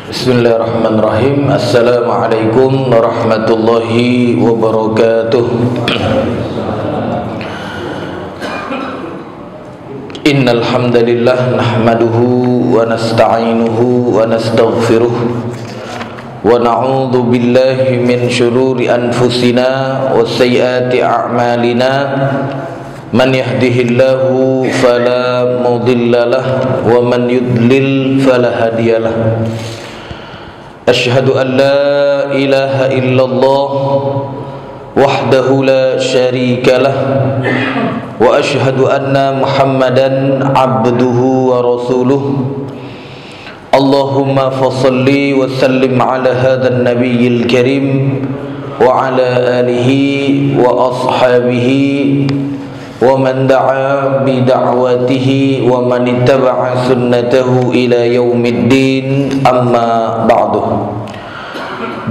Bismillahirrahmanirrahim. Assalamualaikum warahmatullahi wabarakatuh. Innal hamdalillah nahmaduhu wa nasta'inuhu wa nastaghfiruh wa na'udzu billahi min shururi anfusina wa sayyiati a'malina. Man yahdihillahu fala mudhillalah wa man yudlil fala hadiyalah. Asyhadu an la ilaha illallah wahdahu la syarikalah wa asyhadu anna Muhammadan abduhu wa rasuluh. Allahumma fassalli wa sallim ala hadzal nabiyyil karim wa ala alihi wa ashabihi wa man da'a bi da'watihi wa man ittaba'a sunnatahu ila yaumiddin, amma ba'du.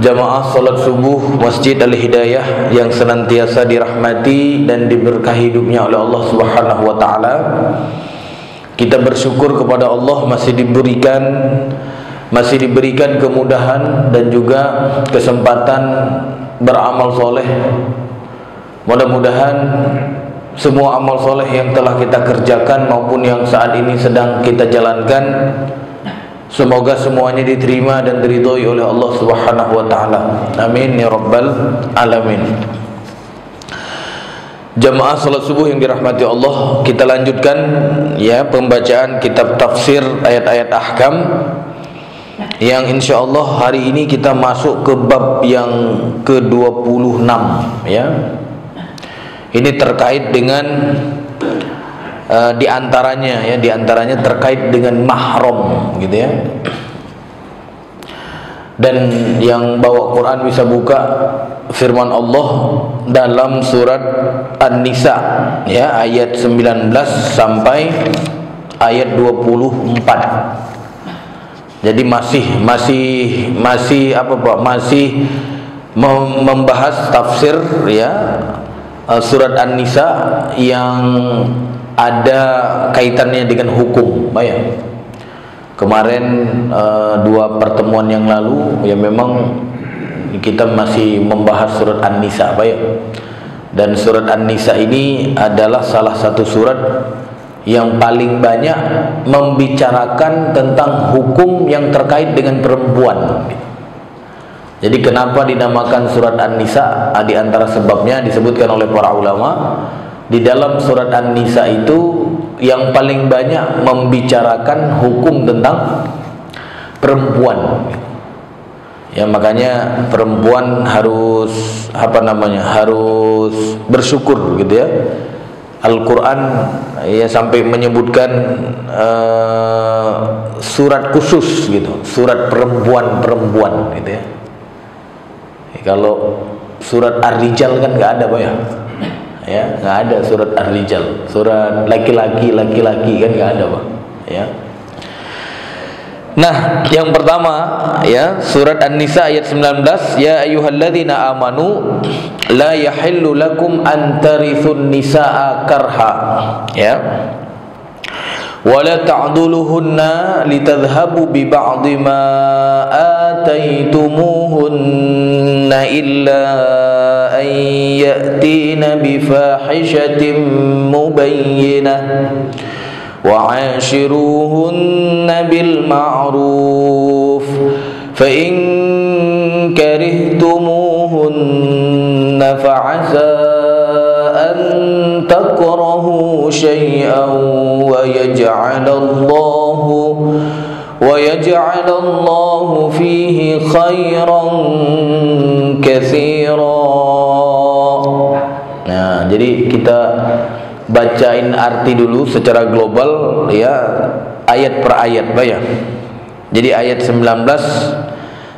Jamaah salat subuh Masjid Al-Hidayah yang senantiasa dirahmati dan diberkahi hidupnya oleh Allah Subhanahu wa taala. Kita bersyukur kepada Allah masih diberikan kemudahan dan juga kesempatan beramal soleh. Mudah-mudahan semua amal soleh yang telah kita kerjakan maupun yang saat ini sedang kita jalankan, semoga semuanya diterima dan diridhoi oleh Allah Subhanahu wa taala. Amin ya rabbal alamin. Jamaah salat subuh yang dirahmati Allah, kita lanjutkan ya pembacaan kitab tafsir ayat-ayat ahkam yang insyaallah hari ini kita masuk ke bab yang ke-26 ya. Ini terkait dengan diantaranya terkait dengan mahram gitu ya. Dan yang bawa Quran bisa buka firman Allah dalam surat An-Nisa ya, ayat 19 sampai ayat 24. Jadi masih membahas tafsir ya surat An-Nisa yang ada kaitannya dengan hukum. Baik. Kemarin dua pertemuan yang lalu ya memang kita masih membahas surat An-Nisa, baik. Dan surat An-Nisa ini adalah salah satu surat yang paling banyak membicarakan tentang hukum yang terkait dengan perempuan. Jadi kenapa dinamakan surat An-Nisa? Di antara sebabnya disebutkan oleh para ulama, di dalam surat An-Nisa itu yang paling banyak membicarakan hukum tentang perempuan. Ya makanya perempuan harus harus bersyukur gitu ya. Al-Quran ya sampai menyebutkan surat khusus gitu, surat perempuan gitu ya. Kalau surat Ar-Rijal kan nggak ada, Pak ya, nggak ada surat Ar-Rijal. Surat laki-laki kan nggak ada, Pak ya. Nah, yang pertama ya, surat An-Nisa ayat 19, ya ayyuhalladzina amanu la yahillu lakum an tarithun nisaa karha ya. Wala ta'duluhunna litadhhabu bi ba'dhi ma ataitumuhunna illa an ya'tina bi fahishatin mubayyinah wa 'ashiruhunna bil ma'ruf fa in karihtumuhunna fa'asa an takrahu syai'an wa yaj'alallahu fihi khairan katsira. Nah, jadi kita bacain arti dulu secara global ya, ayat per ayat ya. Jadi ayat 19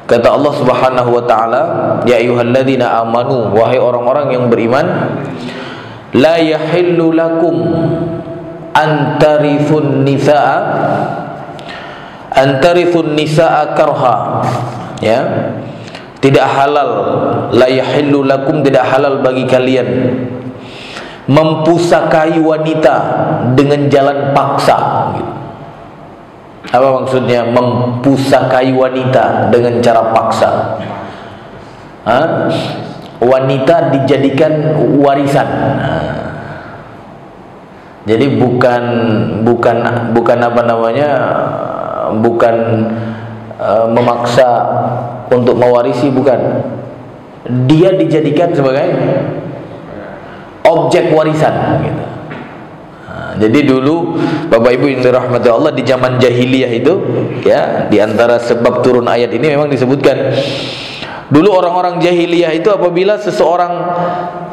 kata Allah Subhanahu wa taala, ya ayyuhalladzina amanu, wahai orang-orang yang beriman, la yahillu lakum antarithun nisaa karha ya. Tidak halal, la yahillu lakum, tidak halal bagi kalian mempusakai wanita dengan jalan paksa gitu. Apa maksudnya mempusakai wanita dengan cara paksa? Wanita dijadikan warisan. Jadi bukan apa namanya, bukan memaksa untuk mewarisi, bukan. Dia dijadikan sebagai objek warisan gitu. Jadi dulu Bapak Ibu yang dirahmati Allah, di zaman jahiliyah itu ya, di antara sebab turun ayat ini memang disebutkan dulu orang-orang jahiliyah itu apabila seseorang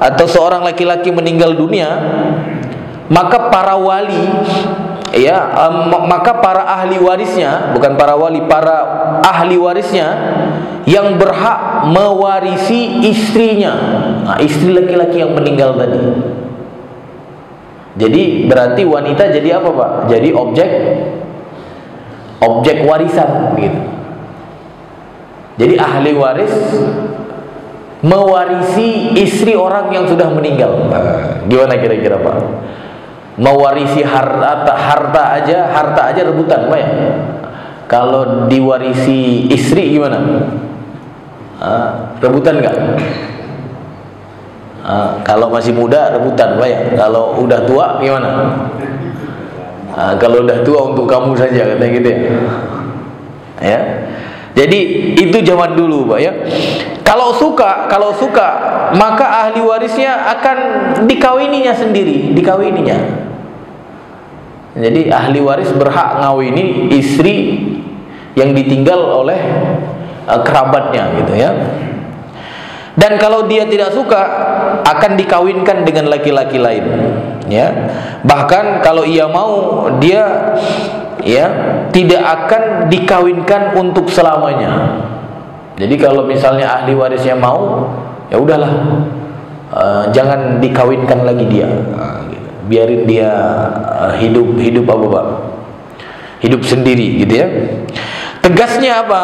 atau seorang laki-laki meninggal dunia, maka para wali ya, maka para ahli warisnya, bukan para wali, para ahli warisnya yang berhak mewarisi istrinya, istri laki-laki yang meninggal tadi. Jadi berarti wanita jadi apa, Pak? Jadi objek warisan gitu. Jadi ahli waris mewarisi istri orang yang sudah meninggal. Gimana kira-kira, Pak? Mewarisi harta aja rebutan, Pak ya? Kalau diwarisi istri gimana? Rebutan nggak? Kalau masih muda rebutan, Pak ya. Kalau udah tua gimana? Kalau udah tua untuk kamu saja, katanya gitu ya. Ya. Jadi itu zaman dulu, Pak ya. Kalau suka maka ahli warisnya akan dikawininya sendiri, dikawininya. Jadi ahli waris berhak ngawini istri yang ditinggal oleh kerabatnya gitu ya. Dan kalau dia tidak suka, akan dikawinkan dengan laki-laki lain ya. Bahkan kalau ia mau, dia ya tidak akan dikawinkan untuk selamanya. Jadi kalau misalnya ahli warisnya mau, ya udahlah, jangan dikawinkan lagi dia, biarin dia hidup apa, Pak? Hidup sendiri gitu ya. Tegasnya apa?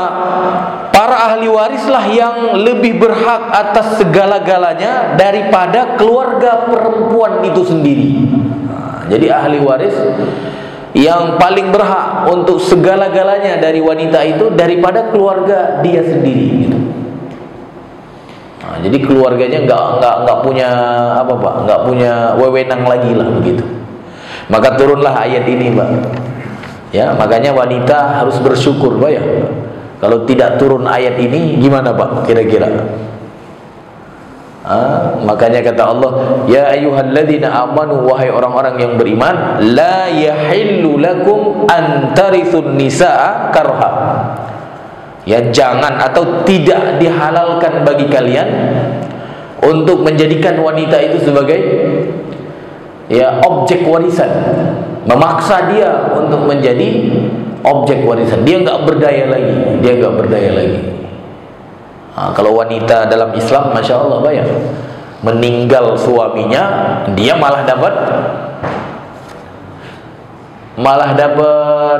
Para ahli warislah yang lebih berhak atas segala-galanya daripada keluarga perempuan itu sendiri. Jadi ahli waris yang paling berhak untuk segala-galanya dari wanita itu daripada keluarga dia sendiri gitu. Jadi keluarganya nggak punya apa, Pak? Nggak punya wewenang lagi lah begitu. Maka turunlah ayat ini, Pak. Ya, makanya wanita harus bersyukur, Pak ya. Kalau tidak turun ayat ini gimana, Pak? Kira-kira. Makanya kata Allah, ya ayyuhalladzina amanu, wahai orang-orang yang beriman, la yahillu lakum an tarithun nisaa karha. Ya, jangan atau tidak dihalalkan bagi kalian untuk menjadikan wanita itu sebagai ya objek warisan. Memaksa dia untuk menjadi objek warisan. Dia nggak berdaya lagi. Kalau wanita dalam Islam, masya Allah, Pak ya, meninggal suaminya, dia malah dapat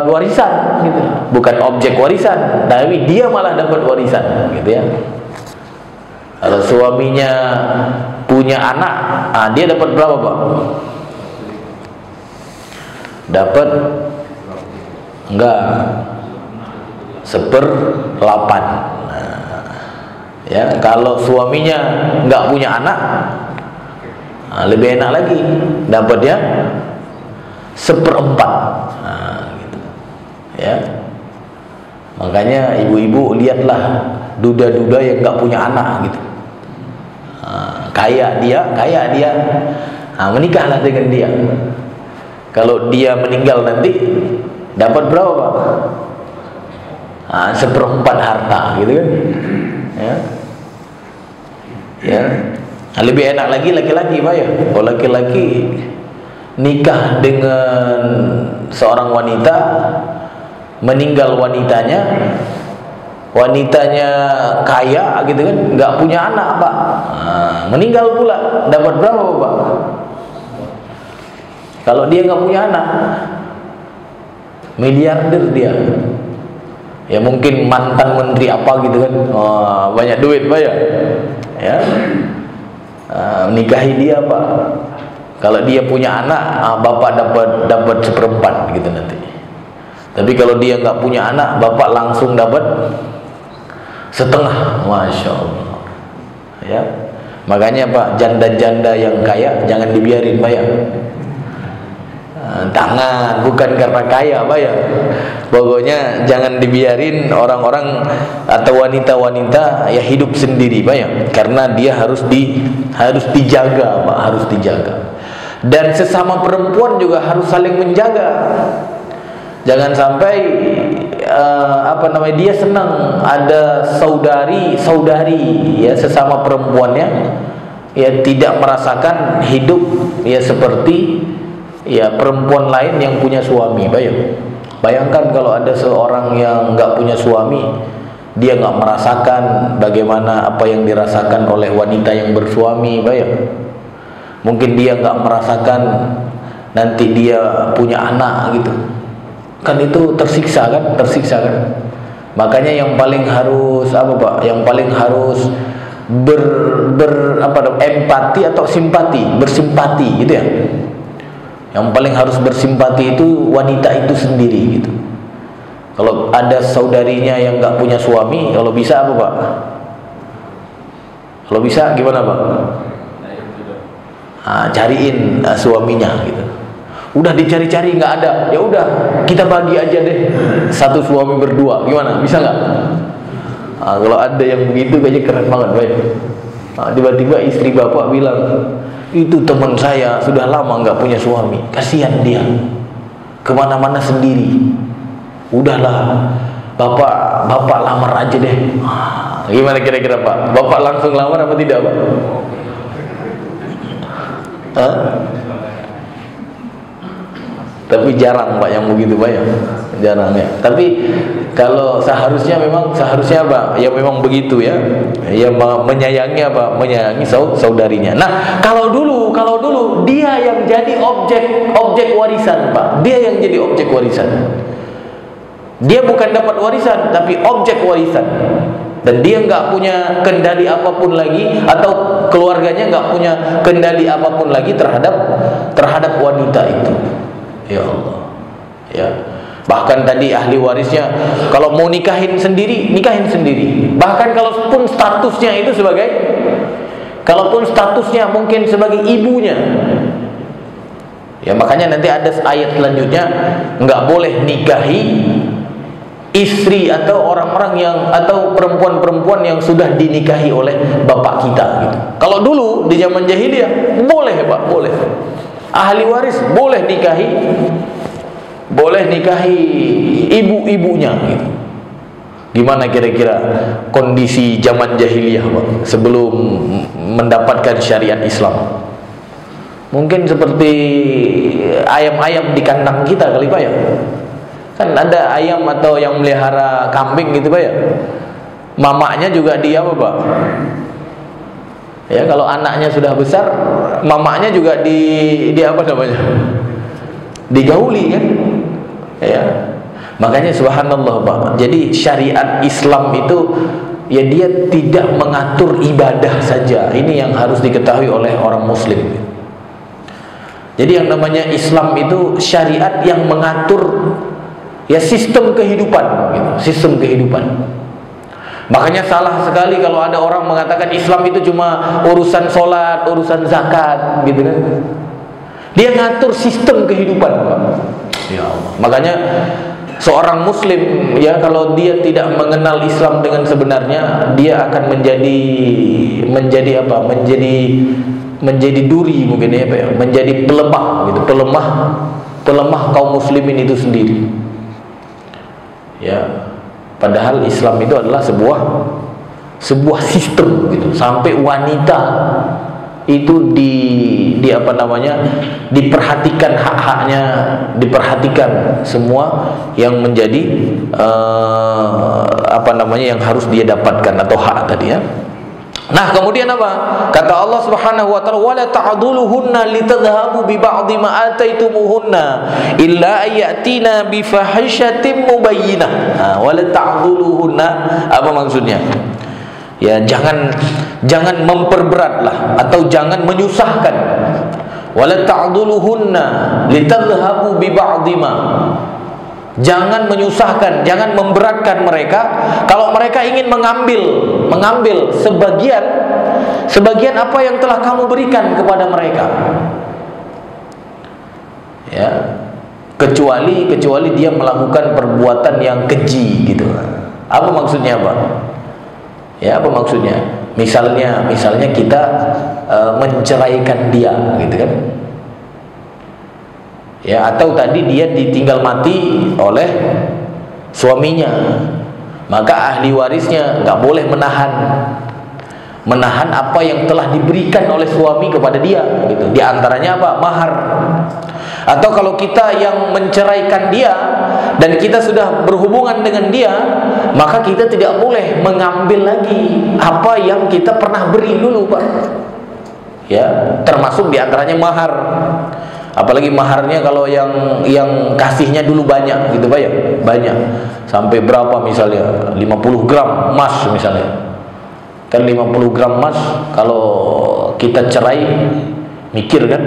warisan gitu. Bukan objek warisan, tapi dia malah dapat warisan gitu ya. Kalau suaminya punya anak, dia dapat berapa, Pak? Dapat enggak 1/8. Ya, kalau suaminya enggak punya anak, lebih enak lagi, dapatnya 1/4. Gitu. Ya. Makanya ibu-ibu lihatlah duda-duda yang enggak punya anak gitu. Kaya dia, menikahlah dengan dia. Kalau dia meninggal nanti dapat berapa, Pak? 1/4 harta gitu kan. Ya. Lebih enak lagi laki-laki, Pak ya. Kalau laki-laki nikah dengan seorang wanita, meninggal wanitanya kaya gitu kan, nggak punya anak, Pak. Meninggal pula, dapat berapa, Pak? Kalau dia nggak punya anak, miliarder dia. Ya mungkin mantan menteri apa gitu kan, banyak duit, Pak ya. Ya, nikahi dia, Pak. Kalau dia punya anak, bapak dapat 1/4 gitu nanti. Tapi kalau dia nggak punya anak, bapak langsung dapat setengah. Masya Allah. Ya, makanya Pak, janda-janda yang kaya jangan dibiarin, Pak ya. Tangan, bukan karena kaya, Pak ya. Pokoknya jangan dibiarin orang-orang atau wanita-wanita ya hidup sendiri, Pak ya. Karena dia harus dijaga, Pak, harus dijaga. Dan sesama perempuan juga harus saling menjaga. Jangan sampai dia senang ada saudari ya sesama perempuannya ya tidak merasakan hidup ya seperti ya perempuan lain yang punya suami. Bayangkan kalau ada seorang yang nggak punya suami, dia nggak merasakan bagaimana apa yang dirasakan oleh wanita yang bersuami. Mungkin dia nggak merasakan nanti dia punya anak gitu. Kan itu tersiksa kan? Makanya yang paling harus Yang paling harus empati atau bersimpati gitu ya. Yang paling harus bersimpati itu wanita itu sendiri gitu. Kalau ada saudarinya yang nggak punya suami, kalau bisa Kalau bisa gimana, Pak? Cariin suaminya gitu. Udah dicari-cari nggak ada, ya udah kita bagi aja deh, satu suami berdua, gimana? Bisa nggak? Kalau ada yang begitu kayaknya keren banget, tiba-tiba istri bapak bilang, itu teman saya sudah lama nggak punya suami, kasihan dia, kemana-mana sendiri. Udahlah, bapak lamar aja deh. Gimana kira-kira Pak? Bapak langsung lamar apa tidak, Pak? Tapi jarang, Pak, yang begitu, Pak ya. Jarang ya. Tapi kalau seharusnya Pak, ya memang begitu ya. Ya menyayangi menyayangi saudarinya. Nah, kalau dulu dia yang jadi objek warisan, Pak. Dia yang jadi objek warisan. Dia bukan dapat warisan, tapi objek warisan. Dan dia nggak punya kendali apapun lagi, atau keluarganya nggak punya kendali apapun lagi terhadap wanita itu. Ya Allah, ya. Bahkan tadi ahli warisnya kalau mau nikahin sendiri. Bahkan kalaupun statusnya mungkin sebagai ibunya. Ya makanya nanti ada ayat selanjutnya, nggak boleh nikahi istri atau orang-orang atau perempuan-perempuan yang sudah dinikahi oleh bapak kita gitu. Kalau dulu di zaman jahiliyah boleh, Pak, boleh. Ahli waris boleh nikahi ibu-ibunya gitu. Gimana kira-kira kondisi zaman jahiliyah, Pak, sebelum mendapatkan syariat Islam? Mungkin seperti ayam-ayam di kandang kita kali, Pak ya. Kan ada ayam atau yang melihara kambing gitu, Pak ya. Mamaknya juga dia Pak? Ya, kalau anaknya sudah besar, mamanya juga digauli kan? Ya. Makanya subhanallah, Pak. Jadi syariat Islam itu ya dia tidak mengatur ibadah saja. Ini yang harus diketahui oleh orang muslim. Jadi yang namanya Islam itu syariat yang mengatur ya sistem kehidupan gitu, sistem kehidupan. Makanya salah sekali kalau ada orang mengatakan Islam itu cuma urusan sholat, urusan zakat gitu kan. Dia ngatur sistem kehidupan, Pak. Ya Allah. Makanya seorang muslim ya kalau dia tidak mengenal Islam dengan sebenarnya, dia akan menjadi duri mungkin ya, Pak ya. Menjadi pelemah gitu, pelemah kaum muslimin itu sendiri. Ya. Padahal Islam itu adalah sebuah sistem gitu. Sampai wanita itu diperhatikan hak-haknya, diperhatikan semua yang menjadi yang harus dia dapatkan atau hak tadi ya. Nah, kemudian apa? Kata Allah Subhanahu wa taala, "Wala ta'dhuluhunna litadhhabu bi ba'dhi ma ataitumuhunna illa ayatina bi fahishatin mubayyinah." Nah, wala ta'dhuluhunna apa maksudnya? Ya, jangan memperberatlah atau jangan menyusahkan. Wala ta'dhuluhunna litadhhabu bi ba'dhi ma. Jangan menyusahkan, jangan memberatkan mereka. Kalau mereka ingin mengambil sebagian apa yang telah kamu berikan kepada mereka, ya, kecuali dia melakukan perbuatan yang keji gitu. Apa maksudnya, Pak? Ya, apa maksudnya? Misalnya kita menceraikan dia, gitu kan? Ya, atau tadi dia ditinggal mati oleh suaminya, maka ahli warisnya nggak boleh menahan apa yang telah diberikan oleh suami kepada dia, gitu. Di antaranya apa? Mahar. Atau kalau kita yang menceraikan dia dan kita sudah berhubungan dengan dia, maka kita tidak boleh mengambil lagi apa yang kita pernah beri dulu, Pak. Ya, termasuk di antaranya mahar. Apalagi maharnya kalau yang kasihnya dulu banyak gitu, Pak ya. Banyak. Sampai berapa misalnya? 50 gram emas misalnya. Kan 50 gram emas kalau kita cerai, mikir kan?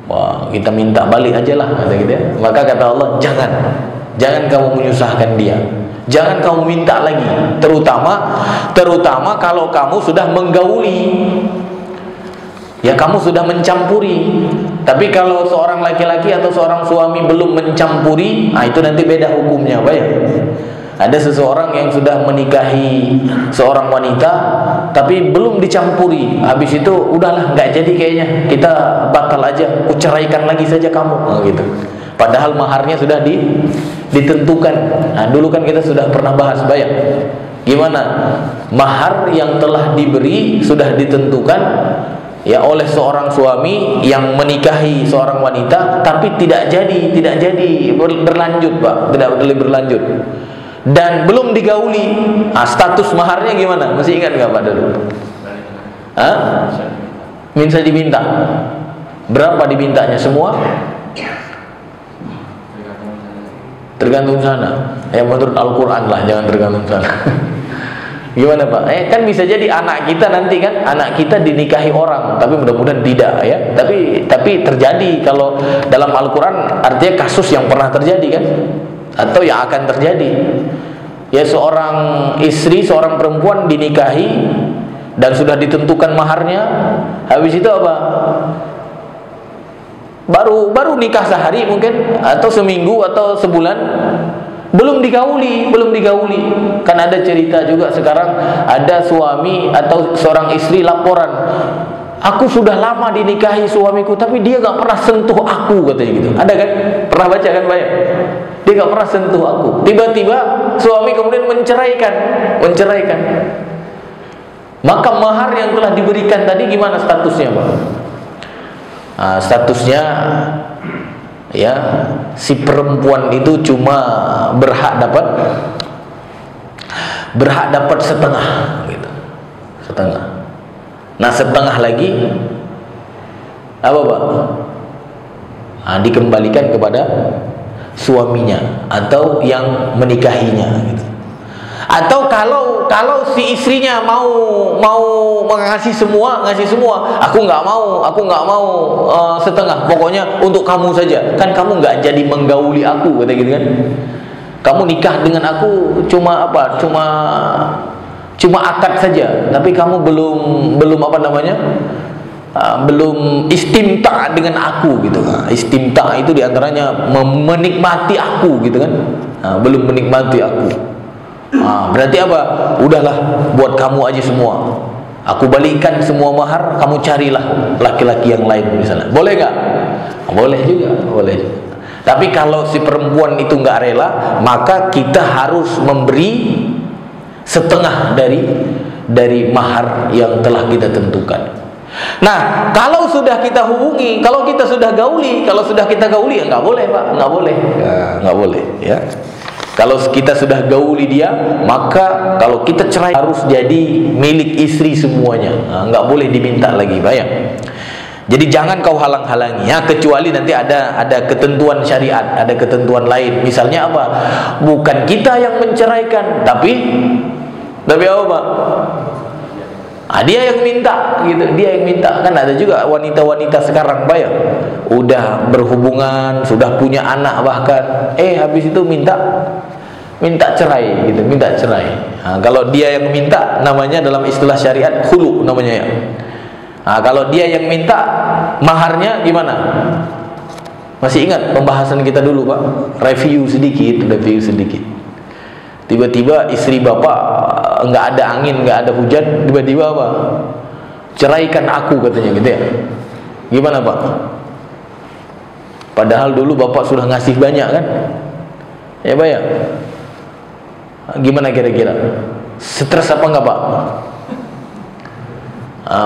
Wah, kita minta balik aja lah, kata gitu ya. Maka kata Allah, jangan kamu menyusahkan dia, jangan kamu minta lagi, terutama kalau kamu sudah menggauli, ya, kamu sudah mencampuri. Tapi kalau seorang laki-laki atau seorang suami belum mencampuri, itu nanti beda hukumnya, Pak ya. Ada seseorang yang sudah menikahi seorang wanita tapi belum dicampuri, habis itu udahlah, nggak jadi kayaknya, kita batal aja, kuceraikan lagi saja kamu, gitu. Padahal maharnya sudah ditentukan. Nah, dulu kan kita sudah pernah bahas, bayang gimana mahar yang telah diberi sudah ditentukan, ya, oleh seorang suami yang menikahi seorang wanita tapi tidak jadi berlanjut, Pak, tidak boleh berlanjut dan belum digauli. Status maharnya gimana? Masih ingat nggak, Pak, dulu? Bisa diminta. Berapa dimintanya? Semua? Tergantung sana. Ya, menurut Al-Quran lah, jangan tergantung sana. Gimana, Pak? Kan bisa jadi anak kita nanti kan, anak kita dinikahi orang, tapi mudah-mudahan tidak, ya. Tapi terjadi kalau dalam Al-Quran, artinya kasus yang pernah terjadi kan, atau yang akan terjadi. Ya, seorang istri, seorang perempuan dinikahi dan sudah ditentukan maharnya, habis itu apa? Baru nikah sehari mungkin, atau seminggu atau sebulan, belum digauli. Kan ada cerita juga sekarang, ada suami atau seorang istri laporan, aku sudah lama dinikahi suamiku tapi dia gak pernah sentuh aku, katanya gitu. Ada kan? Pernah baca kan, banyak? Dia gak pernah sentuh aku. Tiba-tiba suami kemudian menceraikan. Maka mahar yang telah diberikan tadi gimana statusnya, Pak? Statusnya, ya, si perempuan itu cuma berhak dapat setengah, gitu. Setengah. Nah, setengah lagi apa, Pak? Dikembalikan kepada suaminya atau yang menikahinya, gitu. Atau kalau si istrinya mau ngasih semua, aku nggak mau setengah, pokoknya untuk kamu saja, kan kamu nggak jadi menggauli aku, kata gitu kan. Kamu nikah dengan aku cuma akad saja, tapi kamu belum apa namanya, belum istimta dengan aku, gitu. Istimta itu diantaranya menikmati aku, gitu kan. Belum menikmati aku. Berarti apa? Udahlah, buat kamu aja semua. Aku balikan semua mahar, kamu carilah laki-laki yang lain misalnya. Boleh nggak? Boleh juga, boleh. Tapi kalau si perempuan itu nggak rela, maka kita harus memberi setengah dari mahar yang telah kita tentukan. Nah, kalau sudah kita hubungi, kalau kita sudah gauli, ya nggak boleh, Pak, nggak boleh, ya. Kalau kita sudah gauli dia, maka kalau kita cerai harus jadi milik istri semuanya. Nggak boleh diminta lagi, bayang. Jadi jangan kau halang-halangi, ya, kecuali nanti ada ketentuan syariat, ada ketentuan lain. Misalnya apa? Bukan kita yang menceraikan, tapi apa, Pak? Dia yang minta, gitu. Dia yang minta. Kan ada juga wanita-wanita sekarang, Pak ya. udah berhubungan, sudah punya anak bahkan, habis itu minta cerai gitu, minta cerai. Nah, kalau dia yang minta, namanya dalam istilah syariat khulu namanya ya. Nah, kalau dia yang minta, maharnya gimana? Masih ingat pembahasan kita dulu Pak? Review sedikit. Tiba-tiba istri bapak nggak ada angin, nggak ada hujan, tiba-tiba apa? Ceraikan aku katanya gitu ya. Gimana Pak? Padahal dulu bapak sudah ngasih banyak kan? Ya Pak ya? Gimana kira-kira? Stres apa enggak Pak?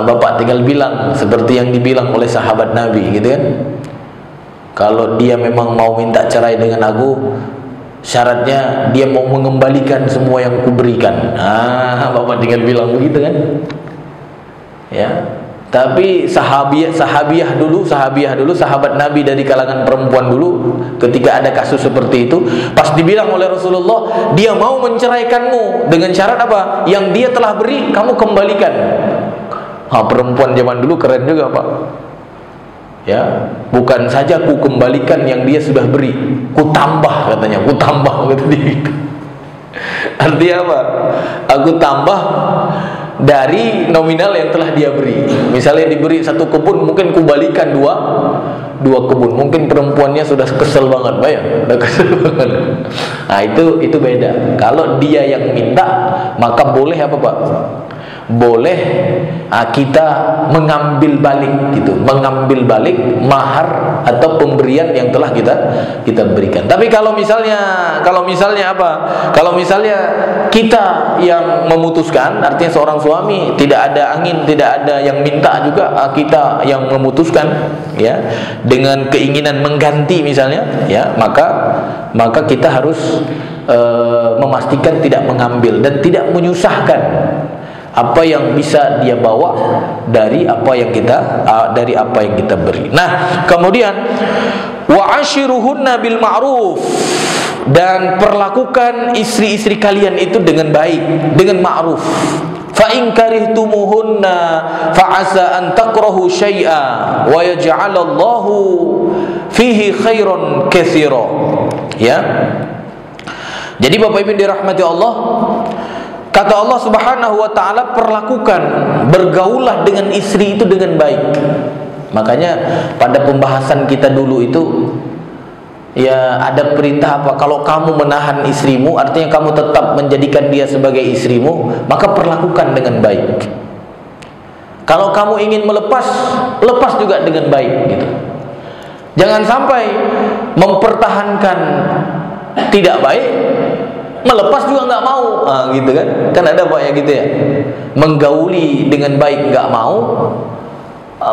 Bapak tinggal bilang seperti yang dibilang oleh sahabat Nabi gitu kan. Kalau dia memang mau minta cerai dengan aku, syaratnya dia mau mengembalikan semua yang kuberikan. Bapak tinggal bilang begitu kan. Ya. Tapi sahabiah dulu, sahabat Nabi dari kalangan perempuan dulu, ketika ada kasus seperti itu, pas dibilang oleh Rasulullah, dia mau menceraikanmu dengan syarat apa? Yang dia telah beri, kamu kembalikan. Perempuan zaman dulu keren juga Pak. Ya, bukan saja ku kembalikan yang dia sudah beri, ku tambah katanya, ku tambah kata dia. Artinya apa? Aku tambah dari nominal yang telah dia beri. Misalnya diberi 1 kebun, mungkin kubalikan dua kebun. Mungkin perempuannya sudah kesel banget, Pak ya, udah kesel banget. Nah itu beda. Kalau dia yang minta, maka boleh apa Pak? Boleh kita mengambil balik gitu, mengambil balik mahar atau pemberian yang telah kita berikan. Tapi kalau misalnya apa? Kalau misalnya kita yang memutuskan, artinya seorang suami tidak ada angin, tidak ada yang minta juga, kita yang memutuskan ya, dengan keinginan mengganti misalnya ya, maka kita harus memastikan tidak mengambil dan tidak menyusahkan apa yang bisa dia bawa dari apa yang kita beri. Nah, kemudian wa ashiruhunna bil ma'ruf, dan perlakukan istri-istri kalian itu dengan baik, dengan ma'ruf. Fa in karihtumuhunna fa asa an takrahu syai'a wa yaj'alallahu fihi khairan katsira. Ya. Jadi Bapak Ibu dirahmati Allah, kata Allah Subhanahu wa ta'ala, perlakukan, bergaulah dengan istri itu dengan baik. Makanya pada pembahasan kita dulu itu ya ada perintah apa? Kalau kamu menahan istrimu, artinya kamu tetap menjadikan dia sebagai istrimu, maka perlakukan dengan baik. Kalau kamu ingin melepas, lepas juga dengan baik gitu. Jangan sampai mempertahankan tidak baik, melepas juga nggak mau, gitu kan? Kan ada Pak ya gitu ya, menggauli dengan baik nggak mau,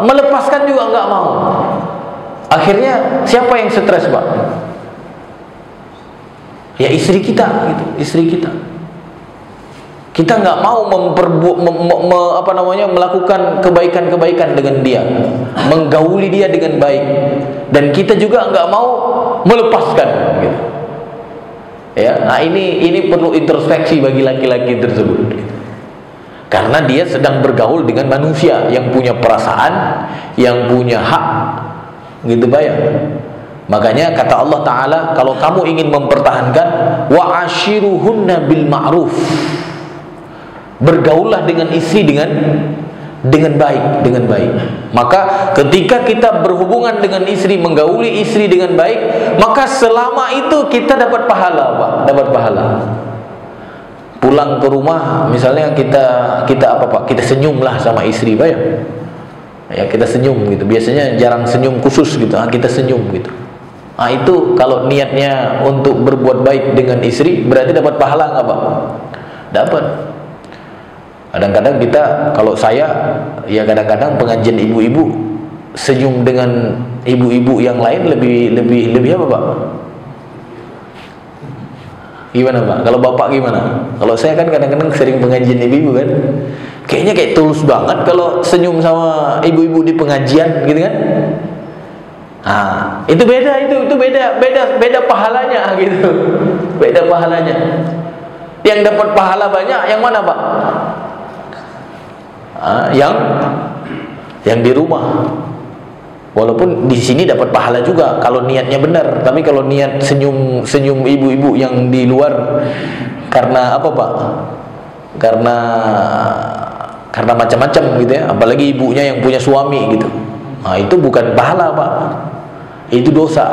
melepaskan juga nggak mau. Akhirnya siapa yang stres Pak? Ya istri kita, gitu, istri kita. Kita nggak mau melakukan kebaikan-kebaikan dengan dia, menggauli dia dengan baik, dan kita juga nggak mau melepaskan, gitu. Ya, nah ini perlu introspeksi bagi laki-laki tersebut, karena dia sedang bergaul dengan manusia yang punya perasaan, yang punya hak, gitu Pak ya. Makanya kata Allah Ta'ala, kalau kamu ingin mempertahankan, wa ashiruhunna bil ma'ruf, bergaulah dengan istri dengan baik, dengan baik. Maka ketika kita berhubungan dengan istri, menggauli istri dengan baik, maka selama itu kita dapat pahala Pak, dapat pahala. Pulang ke rumah misalnya kita apa Pak? Kita senyumlah sama istri Pak ya. Ya kita senyum gitu. Biasanya jarang senyum khusus gitu. Kita senyum gitu. Nah itu kalau niatnya untuk berbuat baik dengan istri, berarti dapat pahala nggak Pak? Dapat. Kadang-kadang kita, kalau saya ya kadang-kadang pengajian ibu-ibu, senyum dengan ibu-ibu yang lain lebih apa Pak? Gimana Pak? Kalau Bapak gimana? Kalau saya kan kadang-kadang sering pengajian ibu-ibu kan, kayaknya kayak tulus banget kalau senyum sama ibu-ibu di pengajian gitu kan? Itu beda pahalanya gitu, beda pahalanya. Yang dapat pahala banyak yang mana Pak? Yang di rumah. Walaupun di sini dapat pahala juga kalau niatnya benar, tapi kalau niat senyum ibu-ibu yang di luar karena apa Pak? Karena macam-macam gitu ya, apalagi ibunya yang punya suami gitu. Nah, itu bukan pahala Pak, itu dosa.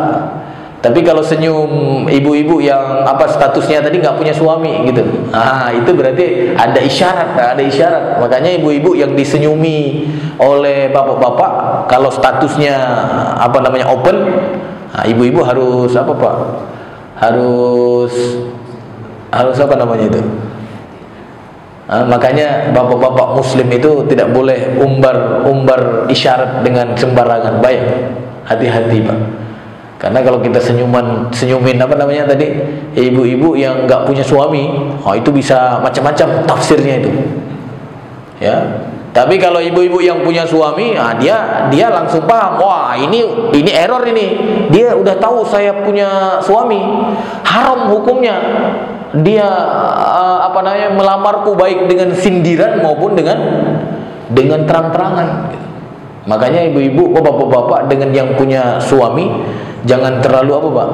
Tapi kalau senyum ibu-ibu yang apa statusnya tadi nggak punya suami gitu, itu berarti ada isyarat, Makanya ibu-ibu yang disenyumi oleh bapak-bapak, kalau statusnya apa namanya open, ibu-ibu harus apa Pak? Harus apa namanya itu? Makanya bapak-bapak muslim itu tidak boleh umbar isyarat dengan sembarangan, baik. Hati-hati Pak. Karena kalau kita senyumin apa namanya tadi, ibu-ibu yang nggak punya suami, itu bisa macam-macam tafsirnya itu. Ya. Tapi kalau ibu-ibu yang punya suami, dia langsung paham, wah ini error ini. Dia udah tahu saya punya suami, haram hukumnya. Dia apa namanya melamarku baik dengan sindiran maupun dengan terang-terangan. Makanya ibu-ibu, bapak-bapak dengan yang punya suami jangan terlalu apa Pak?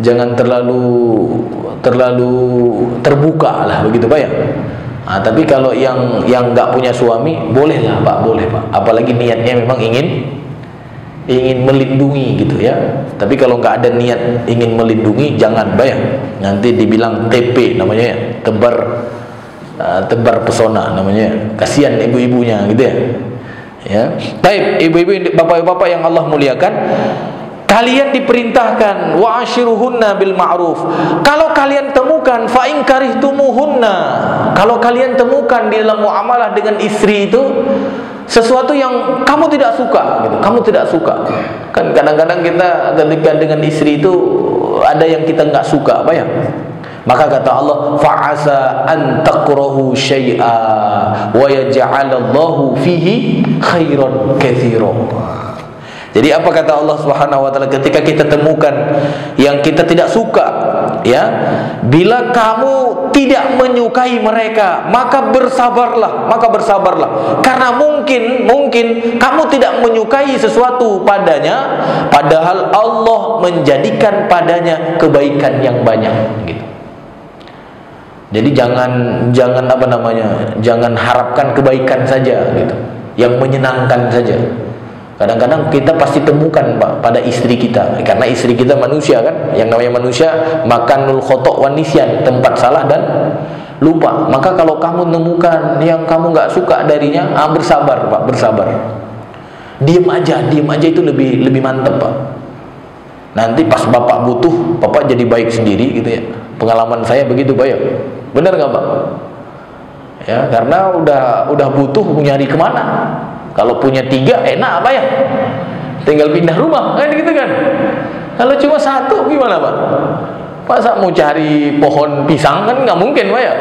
Jangan terlalu terbuka lah begitu Pak ya. Tapi kalau yang nggak punya suami bolehlah Pak, boleh Pak. Apalagi niatnya memang ingin melindungi gitu ya. Tapi kalau nggak ada niat ingin melindungi jangan Pak ya. Nanti dibilang TP namanya ya, tebar pesona namanya. Kasihan ibu-ibunya gitu ya. Ya. Baik, ibu-ibu, bapak-bapak yang Allah muliakan, kalian diperintahkan wa ashiruhunna bil ma'ruf. Kalau kalian temukan fa in karihtumuhunna, kalau kalian temukan di dalam muamalah dengan istri itu sesuatu yang kamu tidak suka gitu, kamu tidak suka. Kan kadang-kadang kita ketika dengan istri itu ada yang kita nggak suka, apa ya? Maka kata Allah, fa'asa an takrahu syai'a wa yaj'alallahu fihi khairan katsiran. Jadi apa kata Allah Subhanahu wa taala ketika kita temukan yang kita tidak suka, ya, bila kamu tidak menyukai mereka, maka bersabarlah, karena mungkin kamu tidak menyukai sesuatu padanya, padahal Allah menjadikan padanya kebaikan yang banyak gitu. Jadi jangan apa namanya, jangan harapkan kebaikan saja gitu, yang menyenangkan saja. Kadang-kadang kita pasti temukan Pak pada istri kita, karena istri kita manusia kan, yang namanya manusia makanul khotok wan nisyan, tempat salah dan lupa. Maka kalau kamu nemukan yang kamu nggak suka darinya, bersabar Pak, bersabar. Diam aja itu lebih mantap Pak. Nanti pas Bapak butuh, Bapak jadi baik sendiri gitu ya. Pengalaman saya begitu Pak ya. Benar nggak Pak? Ya, karena udah butuh nyari kemana? Kalau punya 3 enak apa ya? Tinggal pindah rumah kan gitu kan. Kalau cuma 1 gimana Pak? Masa mau cari pohon pisang kan nggak mungkin Pak ya.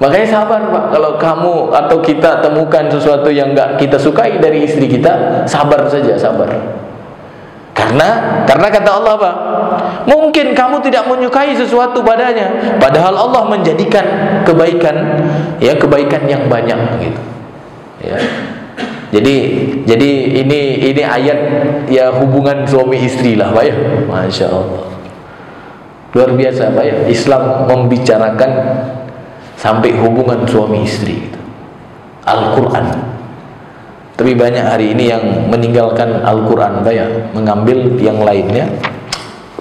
Makanya sabar Pak. Kalau kamu atau kita temukan sesuatu yang nggak kita sukai dari istri kita, sabar saja, sabar. Karena kata Allah Pak, mungkin kamu tidak menyukai sesuatu padanya, padahal Allah menjadikan kebaikan yang banyak gitu. Ya. Jadi ini ayat ya hubungan suami istri lah Pak ya. Masya Allah, luar biasa Pak ya. Islam membicarakan sampai hubungan suami istri gitu. Al-Quran. Tapi banyak hari ini yang meninggalkan Al-Quran Pak ya, mengambil yang lainnya.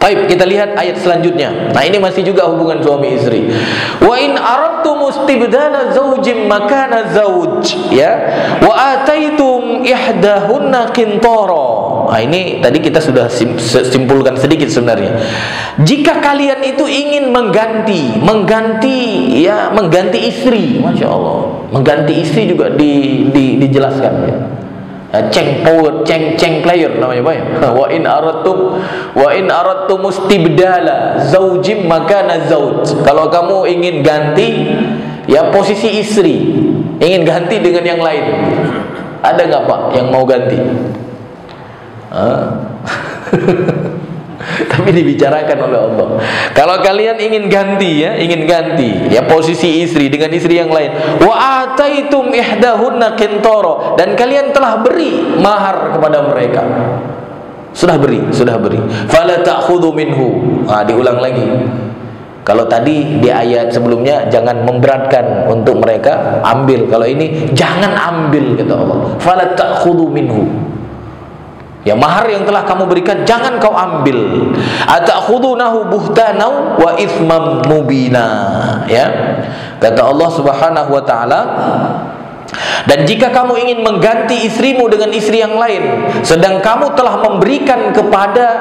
Baik, kita lihat ayat selanjutnya. Nah, ini masih juga hubungan suami istri. Wa in aradtum istibdala zawjin makana zawj, ya, wa ataitum ihdahunna qintara. Nah, ini tadi kita sudah simpulkan sedikit sebenarnya. Jika kalian itu ingin mengganti istri, Masya Allah, mengganti istri juga dijelaskan ya. Ceng player namanya Pak ya. Wa in aradtum istibdala zaujim makana zauj. Kalau kamu ingin ganti ya posisi istri, ingin ganti dengan yang lain, ada nggak Pak yang mau ganti? Tapi dibicarakan oleh Allah. Kalau kalian ingin ganti ya posisi istri dengan istri yang lain, wa ataitum ihdahunna qintara, dan kalian telah beri mahar kepada mereka. Sudah beri. Fala ta'khudhu minhu. Diulang lagi. Kalau tadi di ayat sebelumnya jangan memberatkan untuk mereka ambil, kalau ini jangan ambil kata Allah. Fala ta'khudhu minhu. Ya, mahar yang telah kamu berikan jangan kau ambil. Ata'khudunahu buhtanau wa ithmam mubina. Ya. Kata Allah Subhanahu wa taala, dan jika kamu ingin mengganti istrimu dengan istri yang lain, sedang kamu telah memberikan kepada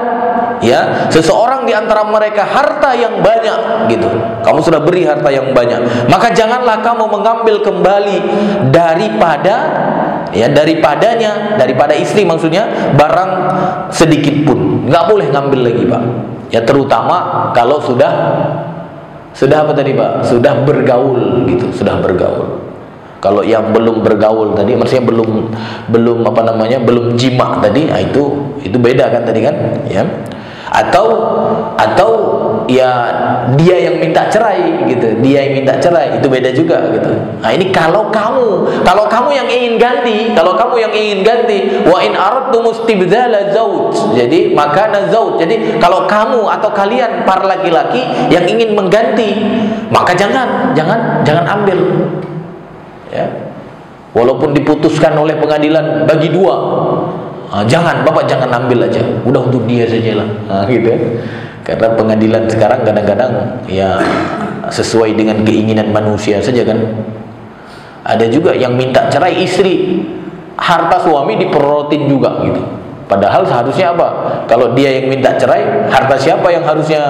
seseorang di antara mereka harta yang banyak gitu. Kamu sudah beri harta yang banyak, maka janganlah kamu mengambil kembali daripada istri, maksudnya barang sedikit pun. Nggak boleh ngambil lagi, Pak. Ya, terutama kalau sudah apa tadi, Pak? Sudah bergaul gitu, sudah bergaul. Kalau yang belum bergaul tadi, maksudnya belum jima tadi, itu beda kan tadi kan, ya. Atau ya dia yang minta cerai gitu, itu beda juga gitu. Nah, ini kalau kamu yang ingin ganti, wa in aradtum istibdala zauj, jadi makana zauj. Jadi kalau kamu atau kalian para laki-laki yang ingin mengganti, maka jangan ambil. Ya. Walaupun diputuskan oleh pengadilan bagi dua, Bapak jangan ambil aja, udah untuk dia sajalah, gitu ya. Karena pengadilan sekarang kadang-kadang ya sesuai dengan keinginan manusia saja kan. Ada juga yang minta cerai istri, harta suami diperorotin juga gitu. Padahal seharusnya apa? Kalau dia yang minta cerai, harta siapa yang harusnya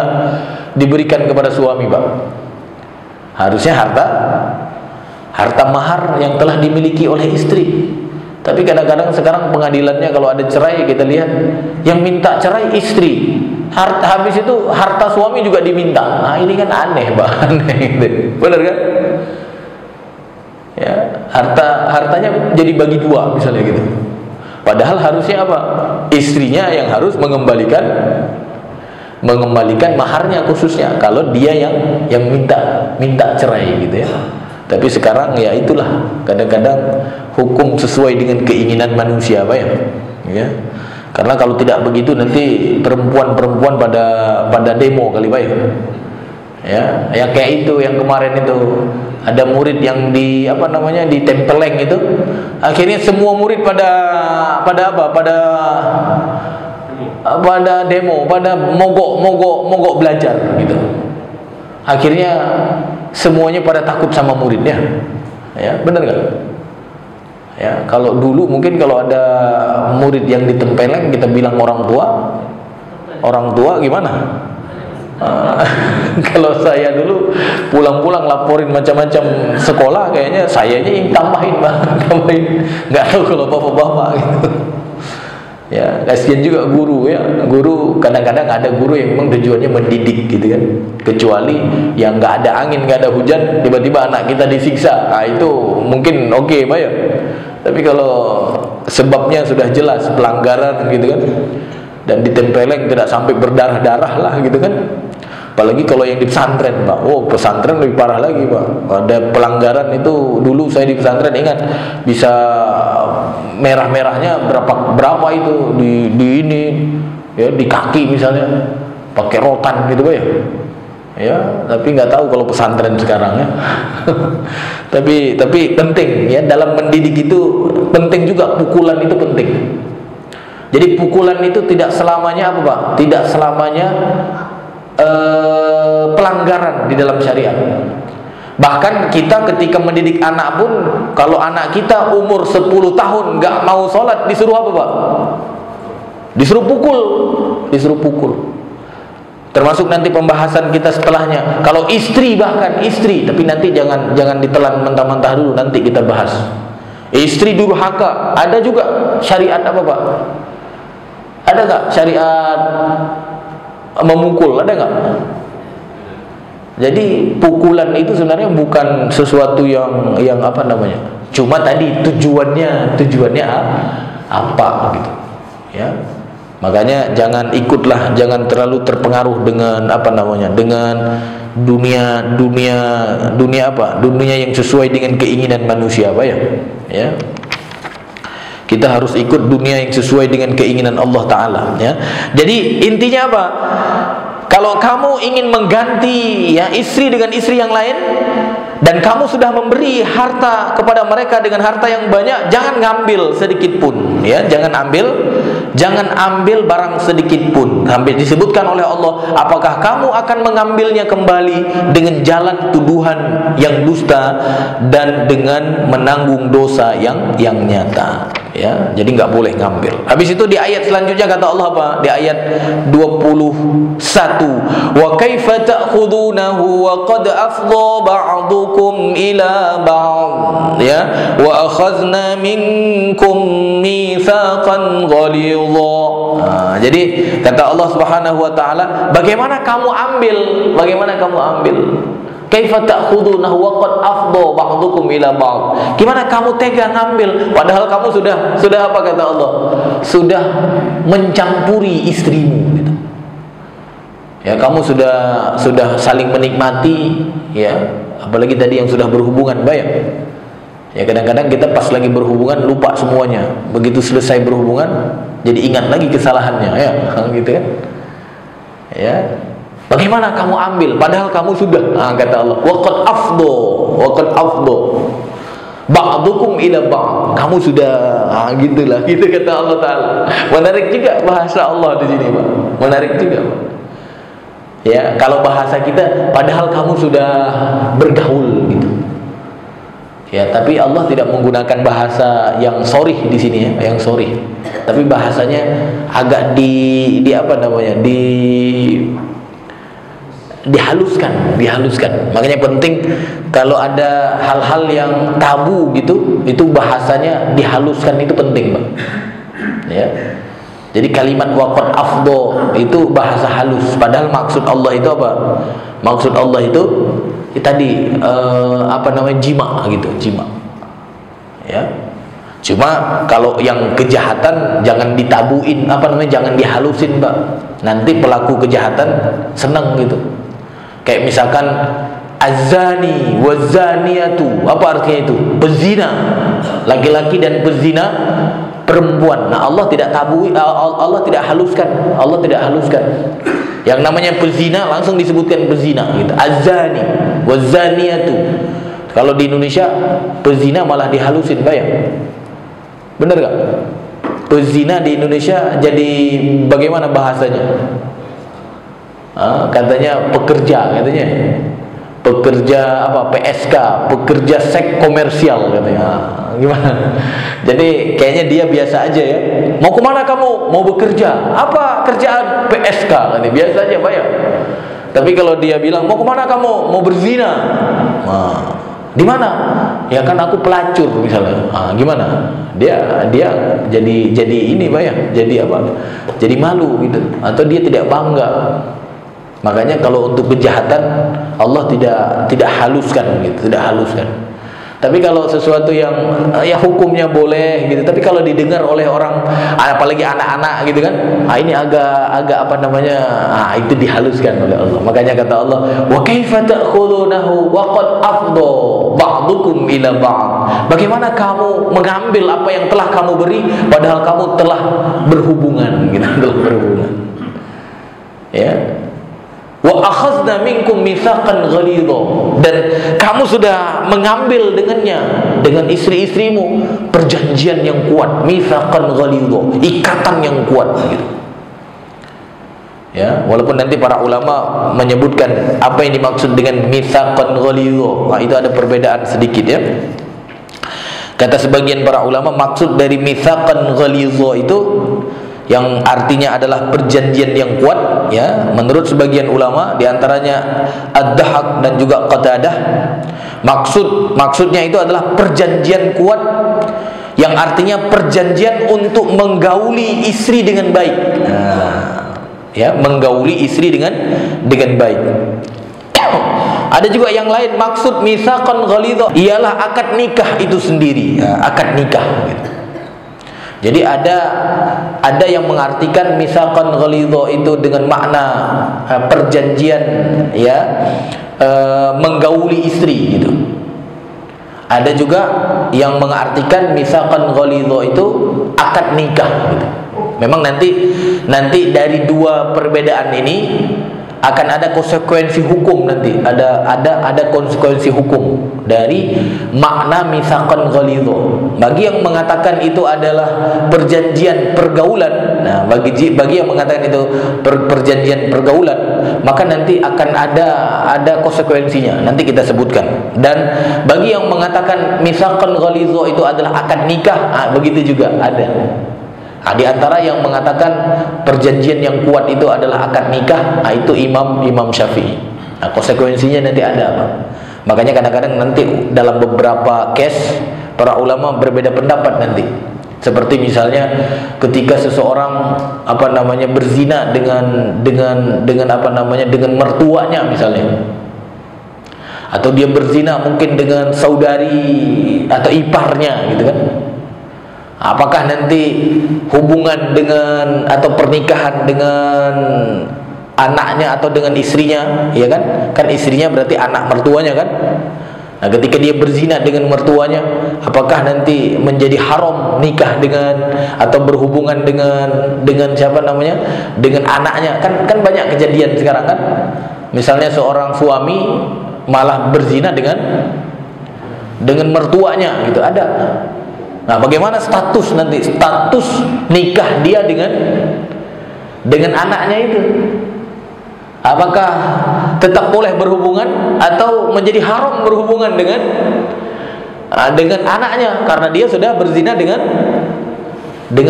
diberikan kepada suami, Pak? Harusnya harta mahar yang telah dimiliki oleh istri. Tapi kadang-kadang sekarang pengadilannya kalau ada cerai, kita lihat yang minta cerai istri, habis itu harta suami juga diminta. Nah, ini kan aneh, Pak. Aneh gitu. Benar kan? Ya, hartanya jadi bagi dua misalnya gitu. Padahal harusnya apa? Istrinya yang harus mengembalikan maharnya khususnya kalau dia yang minta cerai gitu ya. Tapi sekarang ya itulah, kadang-kadang hukum sesuai dengan keinginan manusia, Pak ya. Karena kalau tidak begitu nanti perempuan pada demo kali, Pak ya. Ya kayak itu yang kemarin itu ada murid yang ditempeleng itu. Akhirnya semua murid pada demo, pada mogok belajar gitu. Akhirnya semuanya pada takut sama muridnya. Ya, benar nggak? Ya, kalau dulu mungkin kalau ada murid yang ditempeleng, kita bilang orang tua gimana? Kalau saya dulu pulang-pulang laporin macam-macam sekolah, kayaknya sayanya yang tambahin. Nggak tahu kalau bapak-bapak gitu. Ya, kasihan juga guru ya. Guru kadang-kadang ada guru yang memang tujuannya mendidik gitu kan. Kecuali yang nggak ada angin, nggak ada hujan, tiba-tiba anak kita disiksa. Nah, itu mungkin oke, Pak ya. Tapi kalau sebabnya sudah jelas pelanggaran gitu kan, dan ditempeleng tidak sampai berdarah-darah lah gitu kan. Apalagi kalau yang di pesantren, Pak. Oh, pesantren lebih parah lagi, Pak. Ada pelanggaran itu, dulu saya di pesantren ingat, bisa merah-merahnya berapa itu di ini ya, di kaki misalnya, pakai rotan gitu, Pak ya. Ya, tapi nggak tahu kalau pesantren sekarang ya. tapi penting ya, dalam mendidik itu penting juga, pukulan itu penting. Jadi pukulan itu tidak selamanya apa, Pak? Tidak selamanya pelanggaran di dalam syariat. Bahkan kita ketika mendidik anak pun, kalau anak kita umur 10 tahun nggak mau sholat, disuruh apa, Pak? Disuruh pukul. Termasuk nanti pembahasan kita setelahnya. Kalau istri, bahkan istri, tapi nanti jangan ditelan mentah-mentah dulu, nanti kita bahas. Istri durhaka, ada juga syariat apa, Pak? Ada nggak syariat memukul, ada nggak? Jadi pukulan itu sebenarnya bukan sesuatu yang apa namanya, cuma tadi tujuannya apa gitu ya. Makanya jangan ikutlah, jangan terlalu terpengaruh dengan apa namanya, dengan dunia yang sesuai dengan keinginan manusia, Pak ya. Kita harus ikut dunia yang sesuai dengan keinginan Allah Ta'ala, ya. Jadi intinya apa? Kalau kamu ingin mengganti ya istri dengan istri yang lain, dan kamu sudah memberi harta kepada mereka dengan harta yang banyak, jangan ngambil sedikit pun, ya. Jangan ambil barang sedikit pun. Disebutkan oleh Allah, apakah kamu akan mengambilnya kembali dengan jalan tuduhan yang dusta dan dengan menanggung dosa yang nyata, ya. Jadi nggak boleh ngambil. Habis itu di ayat selanjutnya kata Allah apa? Di ayat 21, wa kaifa ta'khudunahu wa qad afdha ba'dukum ila ba'd, ya, wa akhadna minkum mitsaqan ghalidha. Jadi kata Allah Subhanahu wa taala, bagaimana kamu ambil? Kaifa ta'khudunahu wa qad afdha ba'dukum ila ba'd. Gimana kamu tega ngambil padahal kamu sudah apa kata Allah? Sudah mencampuri istrimu, gitu. Ya, kamu sudah saling menikmati, ya. Apalagi tadi yang sudah berhubungan, bayang. Ya, kadang-kadang kita pas lagi berhubungan lupa semuanya. Begitu selesai berhubungan jadi ingat lagi kesalahannya, ya, gitu kan. Ya. Bagaimana kamu ambil padahal kamu sudah, kata Allah, waqad afdha ba'dukum ila ba'd. Kamu sudah, gitulah, gitu kata Allah Ta'ala. Menarik juga bahasa Allah di sini, Pak. Menarik juga, Pak. Ya, kalau bahasa kita padahal kamu sudah bergaul, gitu. Ya, tapi Allah tidak menggunakan bahasa yang sorih di sini, ya, yang sorih. Tapi bahasanya agak dihaluskan. Makanya penting kalau ada hal-hal yang tabu gitu, itu bahasanya dihaluskan, itu penting, Pak. Ya. Jadi kalimat waqad afdha itu bahasa halus, padahal maksud Allah itu apa? Maksud Allah itu tadi jima gitu, jima. Ya. Cuma kalau yang kejahatan jangan ditabuin, jangan dihalusin, Pak. Nanti pelaku kejahatan senang gitu. Kayak misalkan az-zani waz-zaniyatu, apa artinya itu? Pezina, laki-laki dan pezina perempuan. Nah, Allah tidak tabui, Allah tidak haluskan. Yang namanya pezina langsung disebutkan pezina gitu. Az-zani waz-zaniyatu. Kalau di Indonesia pezina malah dihalusin, bayang. Bener gak? Pezina di Indonesia jadi bagaimana bahasanya? Katanya pekerja, pekerja apa, PSK, pekerja seks komersial, katanya. Gimana? Jadi kayaknya dia biasa aja, ya. Mau kemana kamu? Mau bekerja. Apa kerjaan? PSK, katanya. Biasa aja, bayar. Tapi kalau dia bilang mau kemana kamu? Mau berzina. Di mana? Ya kan aku pelacur misalnya. Gimana? Dia jadi ini, bayar. Jadi apa? Jadi malu gitu. Atau dia tidak bangga. Makanya kalau untuk kejahatan Allah tidak haluskan gitu, tidak haluskan. Tapi kalau sesuatu yang ya hukumnya boleh gitu, tapi kalau didengar oleh orang, apalagi anak-anak gitu kan, ini agak itu dihaluskan oleh Allah. Makanya kata Allah, wa kaifa ta'khudunahu wa qad afdha ba'dukum ila ba'd. Bagaimana kamu mengambil apa yang telah kamu beri padahal kamu telah berhubungan gitu, telah berhubungan. Ya. Wa akhadna minkum mitsaqan ghalidha, dan kamu sudah mengambil dengannya, dengan istri-istrimu, perjanjian yang kuat, mitsaqan ghalidha, ikatan yang kuat gitu. Ya, walaupun nanti para ulama menyebutkan apa yang dimaksud dengan mitsaqan ghalidha. Itu ada perbedaan sedikit, ya. Kata sebagian para ulama, maksud dari mitsaqan ghalidha itu yang artinya adalah perjanjian yang kuat, ya. Menurut sebagian ulama, diantaranya Ad-Dahhak dan juga Qatadah, maksudnya itu adalah perjanjian kuat yang artinya perjanjian untuk menggauli istri dengan baik. Ya, menggauli istri dengan baik. Ada juga yang lain, maksud mitsaqan ghalidha ialah akad nikah itu sendiri, akad nikah gitu. Jadi ada yang mengartikan mitsaqan ghalidha itu dengan makna perjanjian, ya, menggauli istri gitu. Ada juga yang mengartikan mitsaqan ghalidha itu akad nikah gitu. Memang nanti dari dua perbedaan ini akan ada konsekuensi hukum nanti. Ada konsekuensi hukum dari makna mitsaqan ghalidha. Bagi yang mengatakan itu adalah perjanjian pergaulan, nah bagi yang mengatakan itu perjanjian pergaulan, maka nanti akan ada konsekuensinya. Nanti kita sebutkan. Dan bagi yang mengatakan mitsaqan ghalidha itu adalah akad nikah, nah, begitu juga ada. Nah, di antara yang mengatakan perjanjian yang kuat itu adalah akad nikah, nah, itu Imam Syafi'i. Nah, konsekuensinya nanti ada apa? Makanya kadang-kadang nanti dalam beberapa case para ulama berbeda pendapat nanti. Seperti misalnya ketika seseorang berzina dengan mertuanya misalnya. Atau dia berzina mungkin dengan saudari atau iparnya gitu kan. Apakah nanti hubungan dengan atau pernikahan dengan anaknya atau dengan istrinya, ya kan? Kan istrinya berarti anak mertuanya kan? Nah, ketika dia berzina dengan mertuanya, apakah nanti menjadi haram nikah dengan atau berhubungan dengan siapa namanya? Dengan anaknya? Kan banyak kejadian sekarang kan? Misalnya seorang suami malah berzina dengan mertuanya gitu, ada. Nah, bagaimana status nikah dia dengan anaknya itu? Apakah tetap boleh berhubungan atau menjadi haram berhubungan dengan anaknya karena dia sudah berzina dengan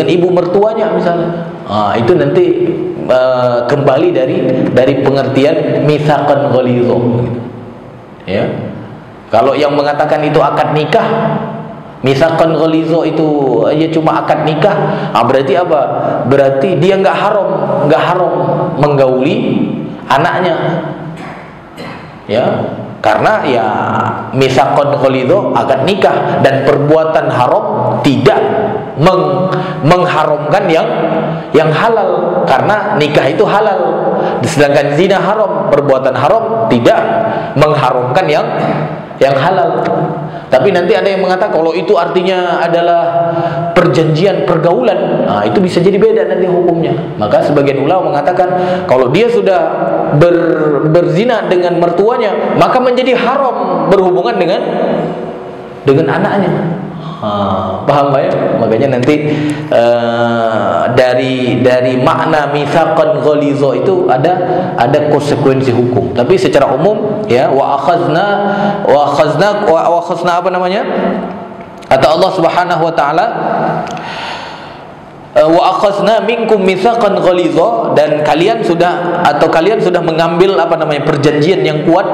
ibu mertuanya misalnya? Nah, itu nanti kembali dari pengertian mitsaqan ghalidha. Ya. Kalau yang mengatakan itu akad nikah, mitsaqan ghalidha itu ya cuma akad nikah, berarti apa? Berarti dia nggak haram menggauli anaknya, ya, karena ya mitsaqan ghalidha akad nikah dan perbuatan haram tidak mengharamkan yang halal, karena nikah itu halal, sedangkan zina haram, perbuatan haram tidak mengharamkan yang halal. Tapi nanti ada yang mengatakan kalau itu artinya adalah perjanjian pergaulan, nah itu bisa jadi beda nanti hukumnya. Maka sebagian ulama mengatakan kalau dia sudah berzina dengan mertuanya, maka menjadi haram berhubungan dengan anaknya. Paham ya? Makanya nanti dari makna mitsaqan ghalidha itu ada konsekuensi hukum. Tapi secara umum ya wa akhazna apa namanya? Kata Allah Subhanahu wa taala, wa akhazna minkum mitsaqan ghalidha, dan kalian sudah mengambil perjanjian yang kuat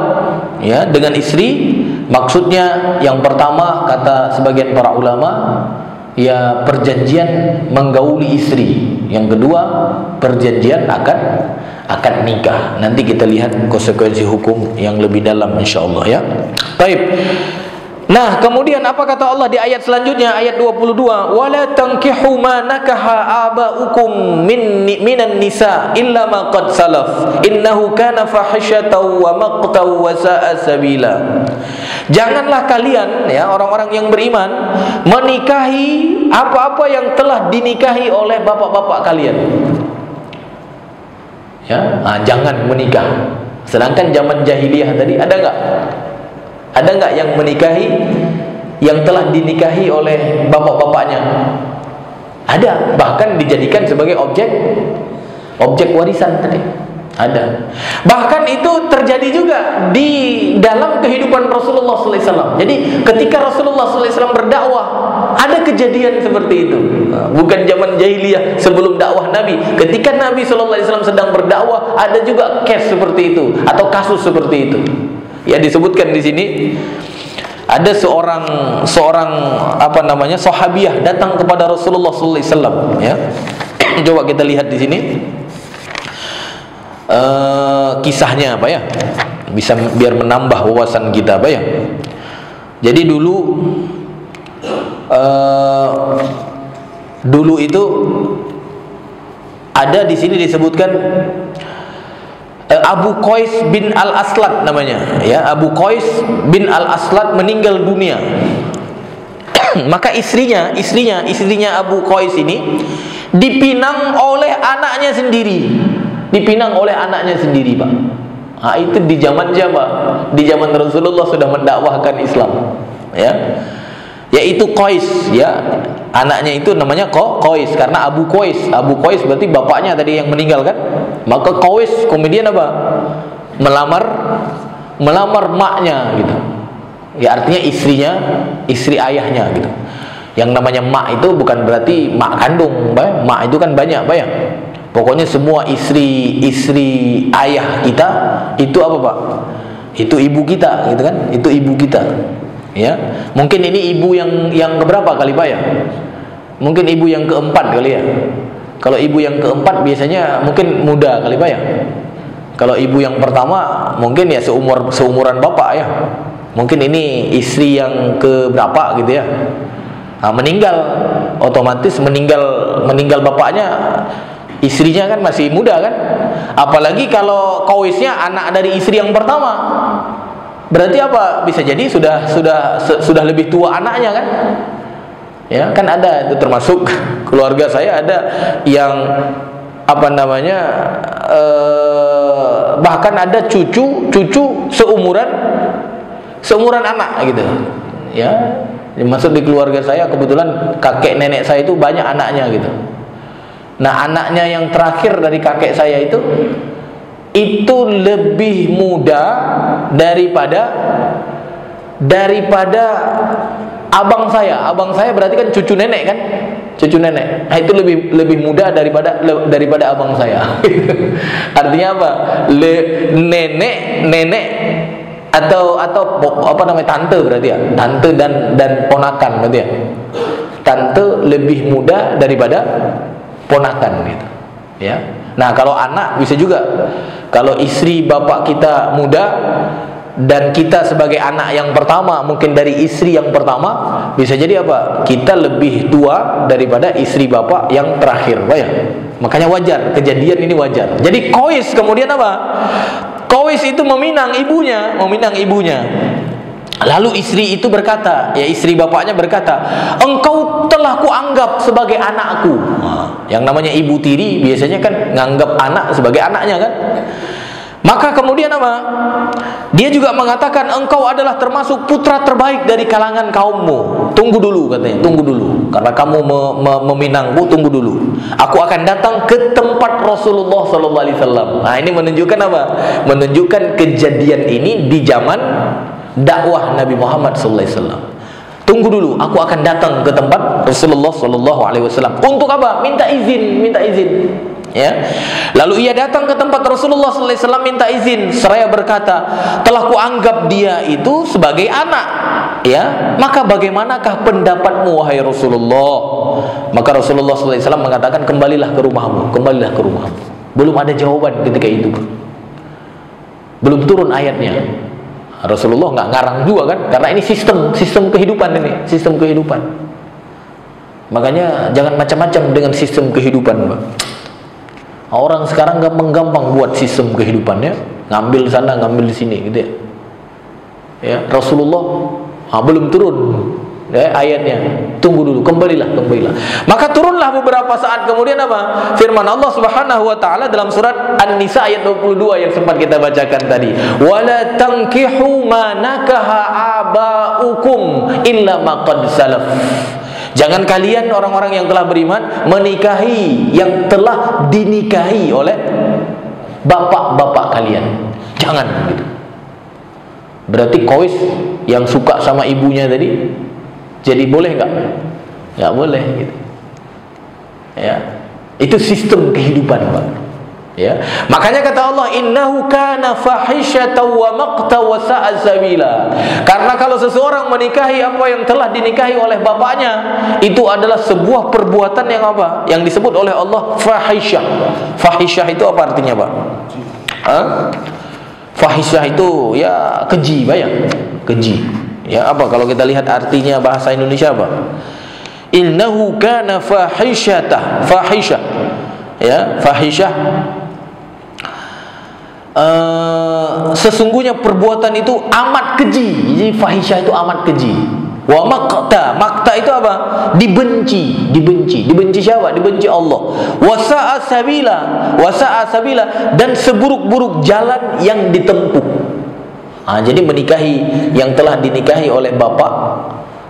ya dengan istri. Maksudnya yang pertama kata sebagian para ulama ya perjanjian menggauli istri, yang kedua perjanjian akad nikah. Nanti kita lihat konsekuensi hukum yang lebih dalam insyaallah ya. Baik. Nah, kemudian apa kata Allah di ayat selanjutnya, ayat 22, wala tankihu ma nakaha abaukum minan nisa illa ma qad salaf innahu kana fahisyatan wa maqtan wa sa'a sabila. Janganlah kalian ya orang-orang yang beriman menikahi apa-apa yang telah dinikahi oleh bapak-bapak kalian. Ya, jangan menikah. Sedangkan zaman jahiliyah tadi ada enggak yang menikahi yang telah dinikahi oleh bapak-bapaknya? Ada, bahkan dijadikan sebagai objek warisan tadi. Ada. Bahkan itu terjadi juga di dalam kehidupan Rasulullah SAW. Jadi ketika Rasulullah SAW berdakwah, ada kejadian seperti itu. Bukan zaman jahiliyah sebelum dakwah Nabi. Ketika Nabi SAW sedang berdakwah, ada juga case seperti itu atau kasus seperti itu. Ya, disebutkan di sini ada seorang sahabiah datang kepada Rasulullah SAW. Ya, coba kita lihat di sini kisahnya apa ya, bisa biar menambah wawasan kita apa ya. Jadi dulu Dulu itu ada di sini disebutkan Abu Qais bin Al-Aslat namanya, ya. Abu Qais bin Al-Aslat meninggal dunia. Maka istrinya Abu Qais ini dipinang oleh anaknya sendiri. Dipinang oleh anaknya sendiri, Pak. Nah, itu di zaman siapa? Di zaman Rasulullah sudah mendakwahkan Islam, ya. Yaitu Qais, ya. Anaknya itu namanya Qais karena Abu Qais. Abu Qais berarti bapaknya tadi yang meninggal kan? Maka Qais kemudian apa? Melamar maknya gitu. Ya, artinya istri ayahnya gitu. Yang namanya mak itu bukan berarti mak kandung, Pak. Mak itu kan banyak, Pak, ya. Pokoknya semua istri ayah kita itu apa, Pak? Itu ibu kita, gitu kan? Itu ibu kita. Ya. Mungkin ini ibu yang keberapa kali, Pak, ya? Mungkin ibu yang keempat kali, ya. Kalau ibu yang keempat biasanya mungkin muda kali, Pak, ya. Kalau ibu yang pertama mungkin ya seumuran bapak, ya. Mungkin ini istri yang ke berapa gitu, ya. Nah, meninggal, otomatis meninggal bapaknya, istrinya kan masih muda kan. Apalagi kalau Qaisnya anak dari istri yang pertama, berarti apa? Bisa jadi sudah lebih tua anaknya kan. Ya, kan ada itu, termasuk keluarga saya ada yang apa namanya, bahkan ada cucu seumuran anak gitu, ya. Masuk di keluarga saya kebetulan kakek nenek saya itu banyak anaknya gitu. Nah, anaknya yang terakhir dari kakek saya itu lebih muda daripada abang saya. Abang saya berarti kan cucu nenek kan? Cucu nenek. Nah, itu lebih muda daripada abang saya. Artinya apa? Nenek atau apa namanya, tante berarti ya. Tante dan ponakan berarti ya. Tante lebih muda daripada ponakan gitu. Ya. Nah, kalau anak bisa juga. Kalau istri bapak kita muda dan kita sebagai anak yang pertama, mungkin dari istri yang pertama, bisa jadi apa? Kita lebih tua daripada istri bapak yang terakhir, Pak, ya. Makanya wajar, kejadian ini wajar. Jadi Qais kemudian apa? Qais itu meminang ibunya. Lalu istri itu berkata, ya istri bapaknya berkata, engkau telah kuanggap sebagai anakku. Yang namanya ibu tiri biasanya kan nganggap anak sebagai anaknya kan. Maka kemudian apa? Dia juga mengatakan, engkau adalah termasuk putra terbaik dari kalangan kaummu. Tunggu dulu katanya, tunggu dulu. Karena kamu meminangku, tunggu dulu. Aku akan datang ke tempat Rasulullah SAW. Nah, ini menunjukkan apa? Menunjukkan kejadian ini di zaman dakwah Nabi Muhammad SAW. Tunggu dulu, aku akan datang ke tempat Rasulullah SAW. Untuk apa? Minta izin. Ya. Lalu ia datang ke tempat Rasulullah SAW minta izin, seraya berkata, telah kuanggap dia itu sebagai anak. Ya, maka bagaimanakah pendapatmu wahai Rasulullah? Maka Rasulullah SAW mengatakan, kembalilah ke rumahmu. Belum ada jawaban ketika itu, belum turun ayatnya. Rasulullah nggak ngarang juga kan, karena ini sistem kehidupan ini, sistem kehidupan. Makanya jangan macam-macam dengan sistem kehidupan, Pak. Orang sekarang gampang buat sistem kehidupannya, ngambil sana, ngambil sini, gitu ya. Ya, Rasulullah belum turun ya, ayatnya. Tunggu dulu, kembalilah. Maka turunlah beberapa saat kemudian apa? Firman Allah Subhanahu wa taala dalam surat An-Nisa ayat 22 yang sempat kita bacakan tadi. Wala tankihu ma nakaha abaukum illa ma qad salaf. Jangan kalian orang-orang yang telah beriman menikahi yang telah dinikahi oleh bapak-bapak kalian. Jangan gitu. Berarti Qais yang suka sama ibunya tadi jadi boleh nggak? Nggak boleh gitu. Ya. Itu sistem kehidupan, Pak. Ya. Makanya kata Allah, innahu kana fahishatan wa maqta wa sa'a sabila. Karena kalau seseorang menikahi apa yang telah dinikahi oleh bapaknya, itu adalah sebuah perbuatan yang apa? Yang disebut oleh Allah fahisyah. Fahisyah itu apa artinya, Pak? Fahisyah itu ya keji, Pak, ya. Keji. Ya, apa kalau kita lihat artinya bahasa Indonesia, apa? innahu kana fahisyah, ya, fahisyah. Sesungguhnya perbuatan itu amat keji. Jadi fahisyah itu amat keji. Wa makta itu apa? Dibenci siapa? Dibenci Allah. Wa sa'a sabila, dan seburuk-buruk jalan yang ditempuh. Jadi menikahi yang telah dinikahi oleh bapak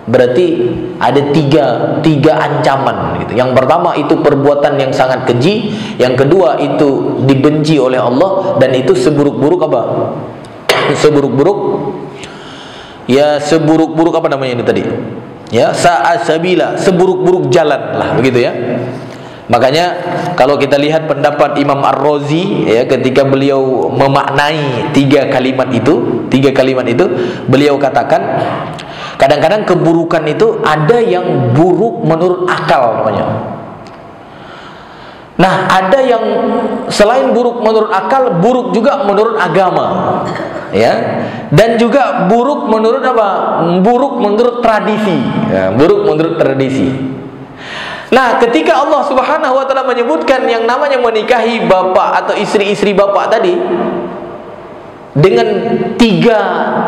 berarti ada tiga ancaman gitu. Yang pertama itu perbuatan yang sangat keji, yang kedua itu dibenci oleh Allah, dan itu seburuk-buruk apa? Seburuk-buruk apa namanya ini tadi? Ya, sa'asabila, seburuk-buruk jalan lah, begitu ya. Makanya kalau kita lihat pendapat Imam Ar-Razi, ya, ketika beliau memaknai tiga kalimat itu, beliau katakan kadang-kadang keburukan itu ada yang buruk menurut akal namanya. Nah, ada yang selain buruk menurut akal, buruk juga menurut agama, ya, dan juga buruk menurut apa? Buruk menurut tradisi, ya, buruk menurut tradisi. Nah, ketika Allah Subhanahu wa taala menyebutkan yang namanya menikahi bapak atau istri-istri bapak tadi dengan tiga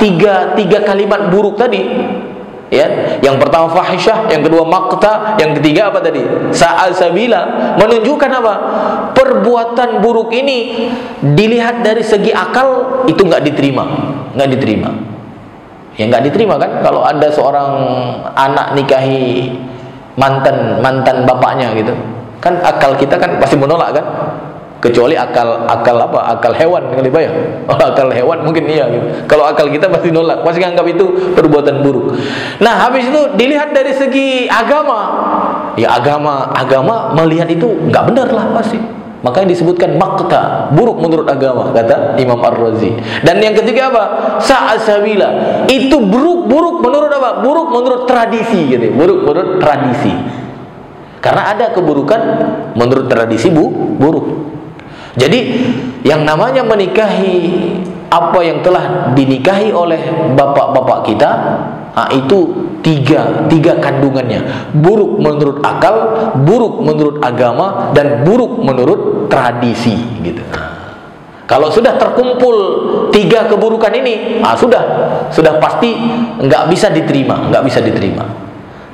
kalimat buruk tadi, ya, yang pertama fahisyah, yang kedua makta, yang ketiga apa tadi? Sa'asabila, menunjukkan apa? Perbuatan buruk ini dilihat dari segi akal itu nggak diterima. Ya, nggak diterima kan? Kalau ada seorang anak nikahi mantan bapaknya gitu, kan akal kita kan pasti menolak kan? Kecuali akal hewan kali ya. Akal hewan mungkin iya gitu. Kalau akal kita pasti nolak, pasti anggap itu perbuatan buruk. Nah, habis itu dilihat dari segi agama, ya agama melihat itu nggak benar lah pasti. Makanya disebutkan makta, buruk menurut agama, kata Imam Ar-Razi. Dan yang ketiga apa? Sa'asabila, itu buruk menurut apa? Buruk menurut tradisi gitu. Buruk menurut tradisi. Karena ada keburukan menurut tradisi buruk. Jadi yang namanya menikahi apa yang telah dinikahi oleh bapak-bapak kita, itu tiga kandungannya. Buruk menurut akal, buruk menurut agama, dan buruk menurut tradisi gitu. Kalau sudah terkumpul tiga keburukan ini, sudah pasti nggak bisa diterima.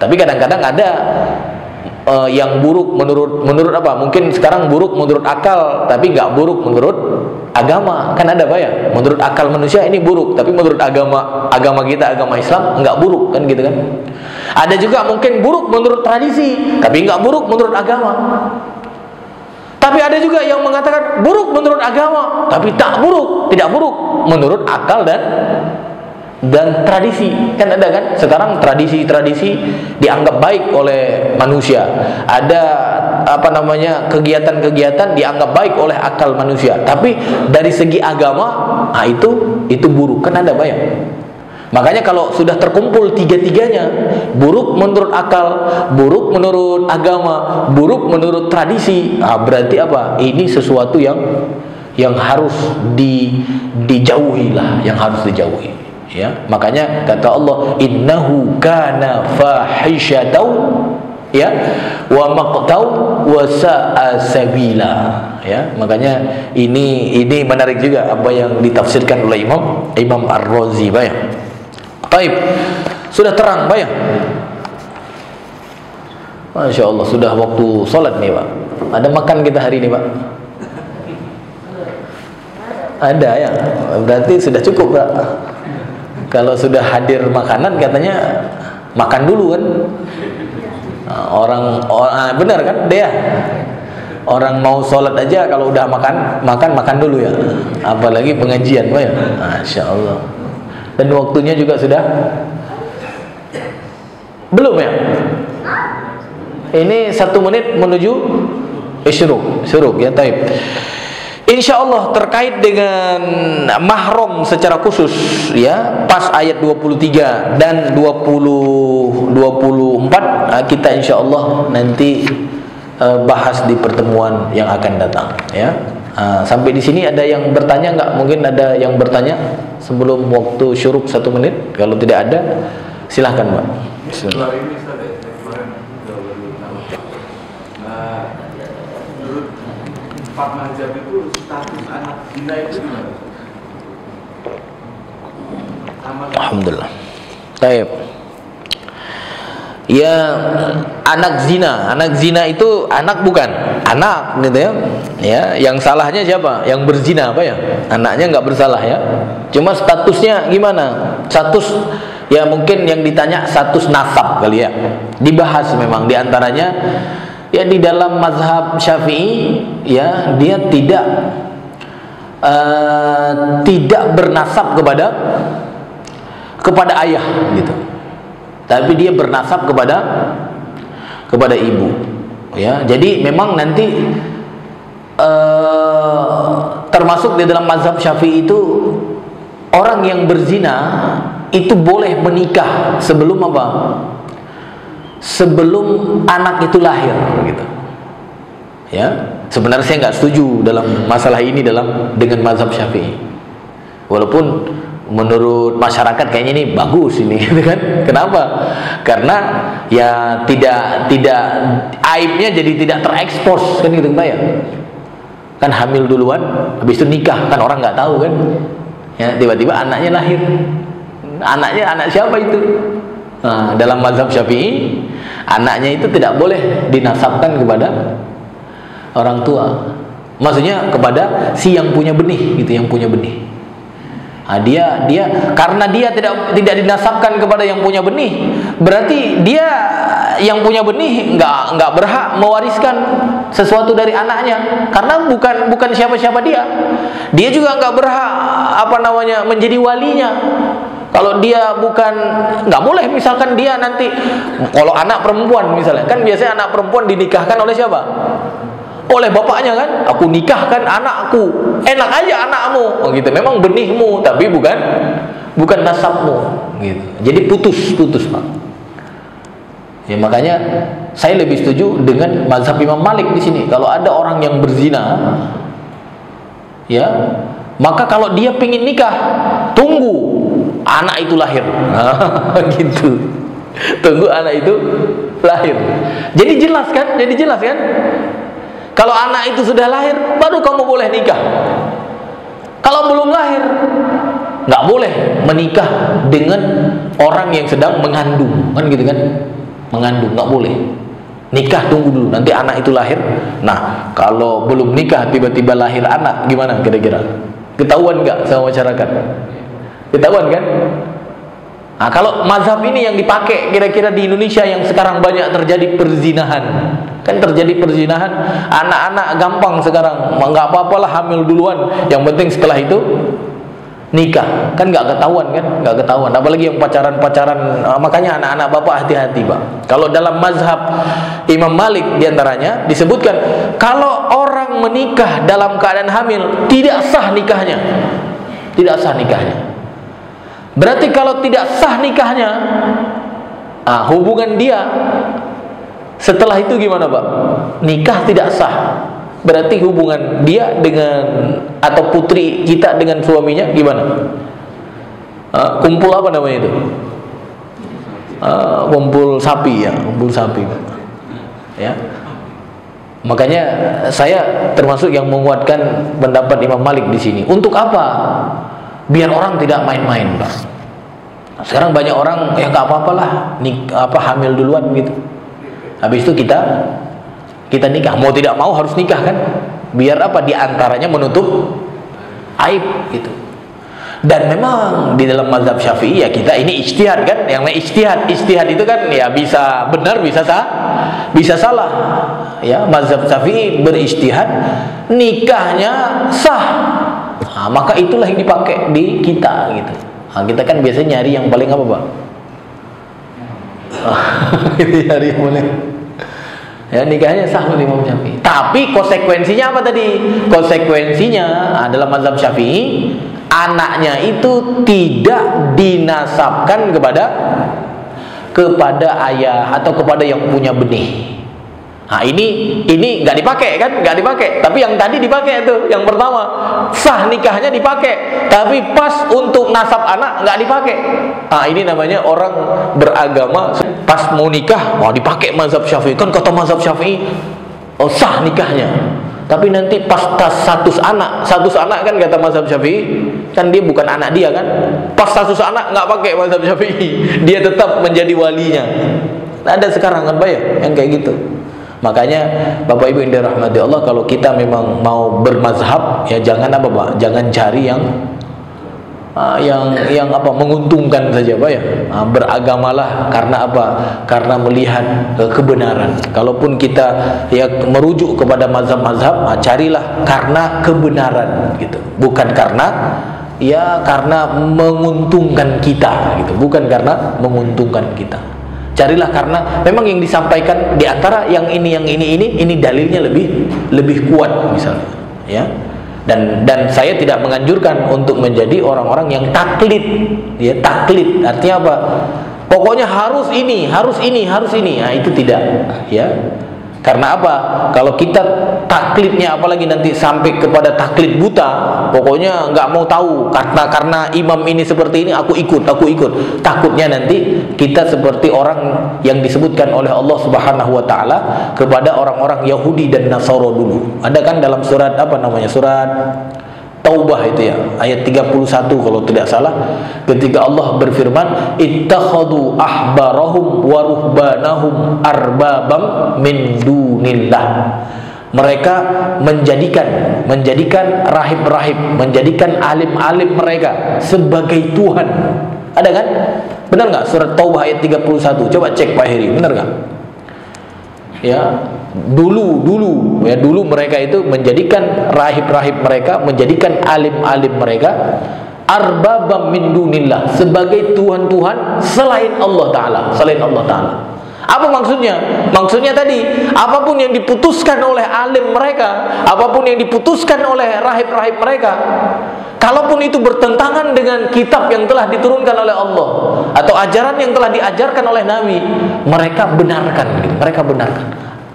Tapi kadang-kadang ada yang buruk menurut apa? Mungkin sekarang buruk menurut akal, tapi nggak buruk menurut agama. Kan ada apa ya? Menurut akal manusia ini buruk, tapi menurut agama kita, agama Islam, nggak buruk kan gitu kan? Ada juga mungkin buruk menurut tradisi, tapi nggak buruk menurut agama. Tapi ada juga yang mengatakan buruk menurut agama, tapi tidak buruk menurut akal dan tradisi. Kan ada kan sekarang tradisi dianggap baik oleh manusia. Ada kegiatan-kegiatan dianggap baik oleh akal manusia, tapi dari segi agama itu buruk. Kan ada banyak. Makanya kalau sudah terkumpul tiga-tiganya, buruk menurut akal, buruk menurut agama, buruk menurut tradisi, berarti apa? Ini sesuatu yang harus dijauhi lah, yang harus dijauhi. Ya, makanya kata Allah, innahu kana fahisyatan, ya, wa maqtau wa sa'a sabila. Ya, makanya ini menarik juga apa yang ditafsirkan oleh Imam Ar-Razi, bayang. Baik, sudah terang, bayang. Masya Allah, sudah waktu sholat nih Pak. Ada makan kita hari ini Pak? Ada ya, berarti sudah cukup Pak. Kalau sudah hadir makanan katanya makan dulu kan. Orang benar kan dia. Orang mau sholat aja kalau udah makan dulu ya. Apalagi pengajian, Pak ya. Masya Allah. Dan waktunya juga sudah belum ya. Ini 1 menit menuju syuruk ya, taib. Insyaallah terkait dengan mahram secara khusus ya, pas ayat 23 dan 24 kita insyaallah nanti bahas di pertemuan yang akan datang ya. Sampai di sini ada yang bertanya nggak? Mungkin ada yang bertanya sebelum waktu syuruk 1 menit. Kalau tidak ada silahkan Pak. Bismillah. Ini kemarin empat mazhab itu status anak zina itu gimana? Alhamdulillah. Baik. Ya, anak zina itu anak bukan anak gitu ya. Ya, yang salahnya siapa? Yang berzina apa ya? Anaknya nggak bersalah ya. Cuma statusnya gimana? Status ya mungkin yang ditanya status nasab kali ya. Dibahas memang diantaranya ya di dalam mazhab Syafi'i ya dia tidak bernasab kepada ayah gitu. Tapi dia bernasab kepada ibu ya. Jadi memang nanti termasuk di dalam mazhab Syafi'i itu orang yang berzina itu boleh menikah sebelum apa? Sebelum anak itu lahir gitu. Ya, sebenarnya saya nggak setuju dalam masalah ini dengan mazhab Syafi'i. Walaupun menurut masyarakat kayaknya ini bagus ini gitu kan. Kenapa? Karena ya tidak aibnya jadi tidak terekspos kan gitu Mbak ya. Kan hamil duluan habis itu nikah kan orang nggak tahu kan. Ya, tiba-tiba anaknya lahir. Anaknya anak siapa itu? Nah, dalam mazhab Syafi'i anaknya itu tidak boleh dinasabkan kepada orang tua. Maksudnya kepada si yang punya benih gitu, yang punya benih. Nah, dia karena dia tidak dinasabkan kepada yang punya benih, berarti dia yang punya benih nggak berhak mewariskan sesuatu dari anaknya karena bukan siapa-siapa dia. Dia juga nggak berhak menjadi walinya. Kalau dia nggak boleh misalkan dia nanti kalau anak perempuan misalnya kan biasanya anak perempuan dinikahkan oleh siapa? Oleh bapaknya kan, aku nikahkan anakku, enak aja anakmu, gitu. Memang benihmu, tapi bukan nasabmu, gitu. Jadi putus Pak. Ya makanya saya lebih setuju dengan mazhab Imam Malik di sini. Kalau ada orang yang berzina, ya maka kalau dia pingin nikah, tunggu anak itu lahir, gitu. Tunggu anak itu lahir. Jadi jelas kan? Kalau anak itu sudah lahir, baru kamu boleh nikah. Kalau belum lahir, nggak boleh menikah dengan orang yang sedang mengandung, kan gitu kan? Mengandung nggak boleh. Nikah tunggu dulu, nanti anak itu lahir. Nah, kalau belum nikah tiba-tiba lahir anak, gimana kira-kira? Ketahuan nggak sama masyarakat? Ketahuan kan? Nah, kalau mazhab ini yang dipakai kira-kira di Indonesia yang sekarang banyak terjadi perzinahan. Kan terjadi perzinahan, anak-anak gampang sekarang, nggak apa-apalah hamil duluan, yang penting setelah itu nikah, kan nggak ketahuan. Apalagi yang pacaran, makanya anak-anak bapak hati-hati Pak. Kalau dalam mazhab Imam Malik diantaranya disebutkan, kalau orang menikah dalam keadaan hamil tidak sah nikahnya, Berarti kalau tidak sah nikahnya, hubungan dia setelah itu gimana Pak? Nikah tidak sah. Berarti hubungan dia atau putri kita dengan suaminya gimana? Kumpul apa namanya itu? Kumpul sapi ya, Ya. Makanya saya termasuk yang menguatkan pendapat Imam Malik di sini. Untuk apa? Biar orang tidak main-main Pak. Sekarang banyak orang ya nggak apa-apalah hamil duluan gitu. Habis itu kita nikah, mau tidak mau harus nikah kan? Biar apa? Di antaranya menutup aib gitu. Dan memang di dalam mazhab Syafi'i ya kita ini ijtihad kan? Yang namanya ijtihad itu kan ya bisa benar bisa salah. Ya, mazhab Syafi'i berijtihad, nikahnya sah. Nah, maka itulah yang dipakai di kita gitu. Nah, kita kan biasanya nyari yang paling apa Pak? Itu nyari yang paling ya nikahnya sah oleh Imam Syafi'i. Tapi konsekuensinya apa tadi? Konsekuensinya adalah mazhab Syafi'i, anaknya itu tidak dinasabkan kepada ayah atau kepada yang punya benih. Nah ini nggak dipakai kan? Nggak dipakai. Tapi yang tadi dipakai tuh, yang pertama sah nikahnya dipakai. Tapi pas untuk nasab anak nggak dipakai. Nah ini namanya orang beragama pas mau nikah, dipakai mazhab Syafi'i kan kata mazhab Syafi'i, sah nikahnya. Tapi nanti pas status anak kan kata mazhab Syafi'i, kan dia bukan anak dia kan. Pas status anak nggak pakai mazhab Syafi'i, dia tetap menjadi walinya. Ada sekarang kan yang kayak gitu. Makanya Bapak Ibu yang dirahmati Allah, kalau kita memang mau bermazhab, ya jangan jangan cari yang menguntungkan saja beragamalah karena karena melihat kebenaran. Kalaupun kita merujuk kepada mazhab-mazhab, carilah karena kebenaran gitu, bukan karena menguntungkan kita gitu, bukan karena menguntungkan kita. Carilah karena memang yang disampaikan di antara yang ini dalilnya lebih kuat misalnya, ya. Dan saya tidak menganjurkan untuk menjadi orang-orang yang taklid, taklid artinya apa? Pokoknya harus ini. Nah, itu tidak, ya. Karena apa? Kalau kita taklidnya, apalagi nanti sampai kepada taklid buta, pokoknya nggak mau tahu karena imam ini seperti ini, aku ikut. Takutnya nanti kita seperti orang yang disebutkan oleh Allah Subhanahu wa taala kepada orang-orang Yahudi dan Nasara dulu. Ada kan dalam surat surat Taubah itu ya, ayat 31 kalau tidak salah, ketika Allah berfirman, ittakhadhu ahbarahum wa ruhbanahum arbabam min dunillah. Mereka menjadikan rahib-rahib, menjadikan alim-alim mereka sebagai Tuhan. Ada kan? Benar nggak? Surat Taubah ayat 31. Coba cek Pak Heri, benar nggak? Ya, dulu mereka itu menjadikan rahib-rahib mereka, menjadikan alim-alim mereka arbabam min dunillah, sebagai tuhan-tuhan selain Allah Ta'ala. Apa maksudnya? Maksudnya tadi, apapun yang diputuskan oleh alim mereka, apapun yang diputuskan oleh rahib-rahib mereka, kalaupun itu bertentangan dengan kitab yang telah diturunkan oleh Allah atau ajaran yang telah diajarkan oleh Nabi, mereka benarkan gitu.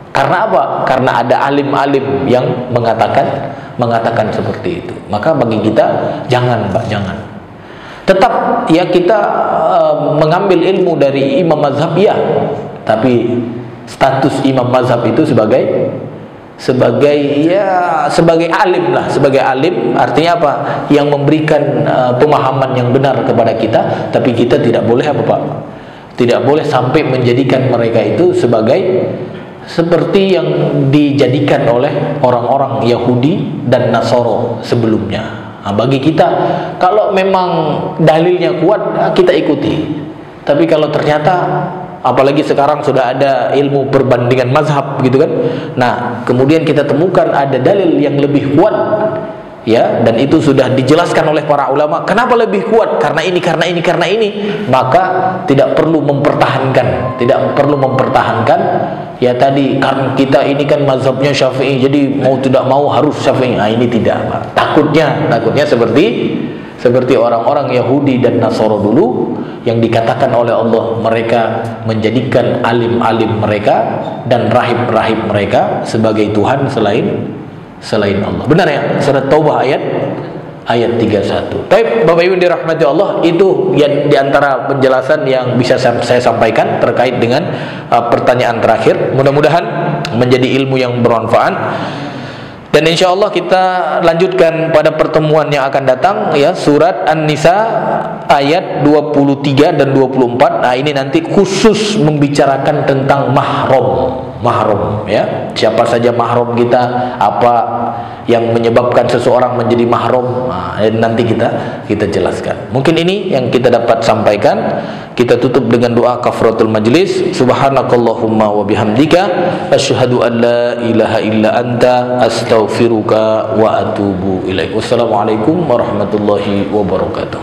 Karena apa? Karena ada alim-alim yang mengatakan seperti itu. Maka bagi kita jangan tetap kita mengambil ilmu dari imam mazhab, tapi status imam mazhab itu sebagai alim lah, sebagai alim artinya apa? Yang memberikan pemahaman yang benar kepada kita, tapi kita tidak boleh tidak boleh sampai menjadikan mereka itu seperti yang dijadikan oleh orang-orang Yahudi dan Nasara sebelumnya. Nah, bagi kita, kalau memang dalilnya kuat, kita ikuti. Tapi kalau ternyata, apalagi sekarang sudah ada ilmu perbandingan mazhab gitu kan, nah kemudian kita temukan ada dalil yang lebih kuat, dan itu sudah dijelaskan oleh para ulama, kenapa lebih kuat? Karena ini, maka tidak perlu mempertahankan, tadi karena kita ini kan mazhabnya Syafi'i, jadi mau tidak mau harus Syafi'i. Nah, ini tidak, Pak. Takutnya seperti orang-orang Yahudi dan Nasara dulu yang dikatakan oleh Allah, mereka menjadikan alim-alim mereka dan rahib-rahib mereka sebagai Tuhan selain Allah. Benar ya? Surat Taubah ayat 31. Baik, Bapak Ibu dirahmati Allah, itu yang diantara penjelasan yang bisa saya sampaikan terkait dengan pertanyaan terakhir. Mudah-mudahan menjadi ilmu yang bermanfaat. Dan insya Allah kita lanjutkan pada pertemuan yang akan datang, surat An-Nisa ayat 23 dan 24. Nah, ini nanti khusus membicarakan tentang mahram, siapa saja mahram kita, apa yang menyebabkan seseorang menjadi mahram. Nah, nanti kita jelaskan. Mungkin ini yang kita dapat sampaikan. Kita tutup dengan doa kafaratul majlis. Subhanakallahumma wa bihamdika asyhadu an la ilaha illa anta astaghfiruka wa atubu ilaik. Wassalamualaikum warahmatullahi wabarakatuh.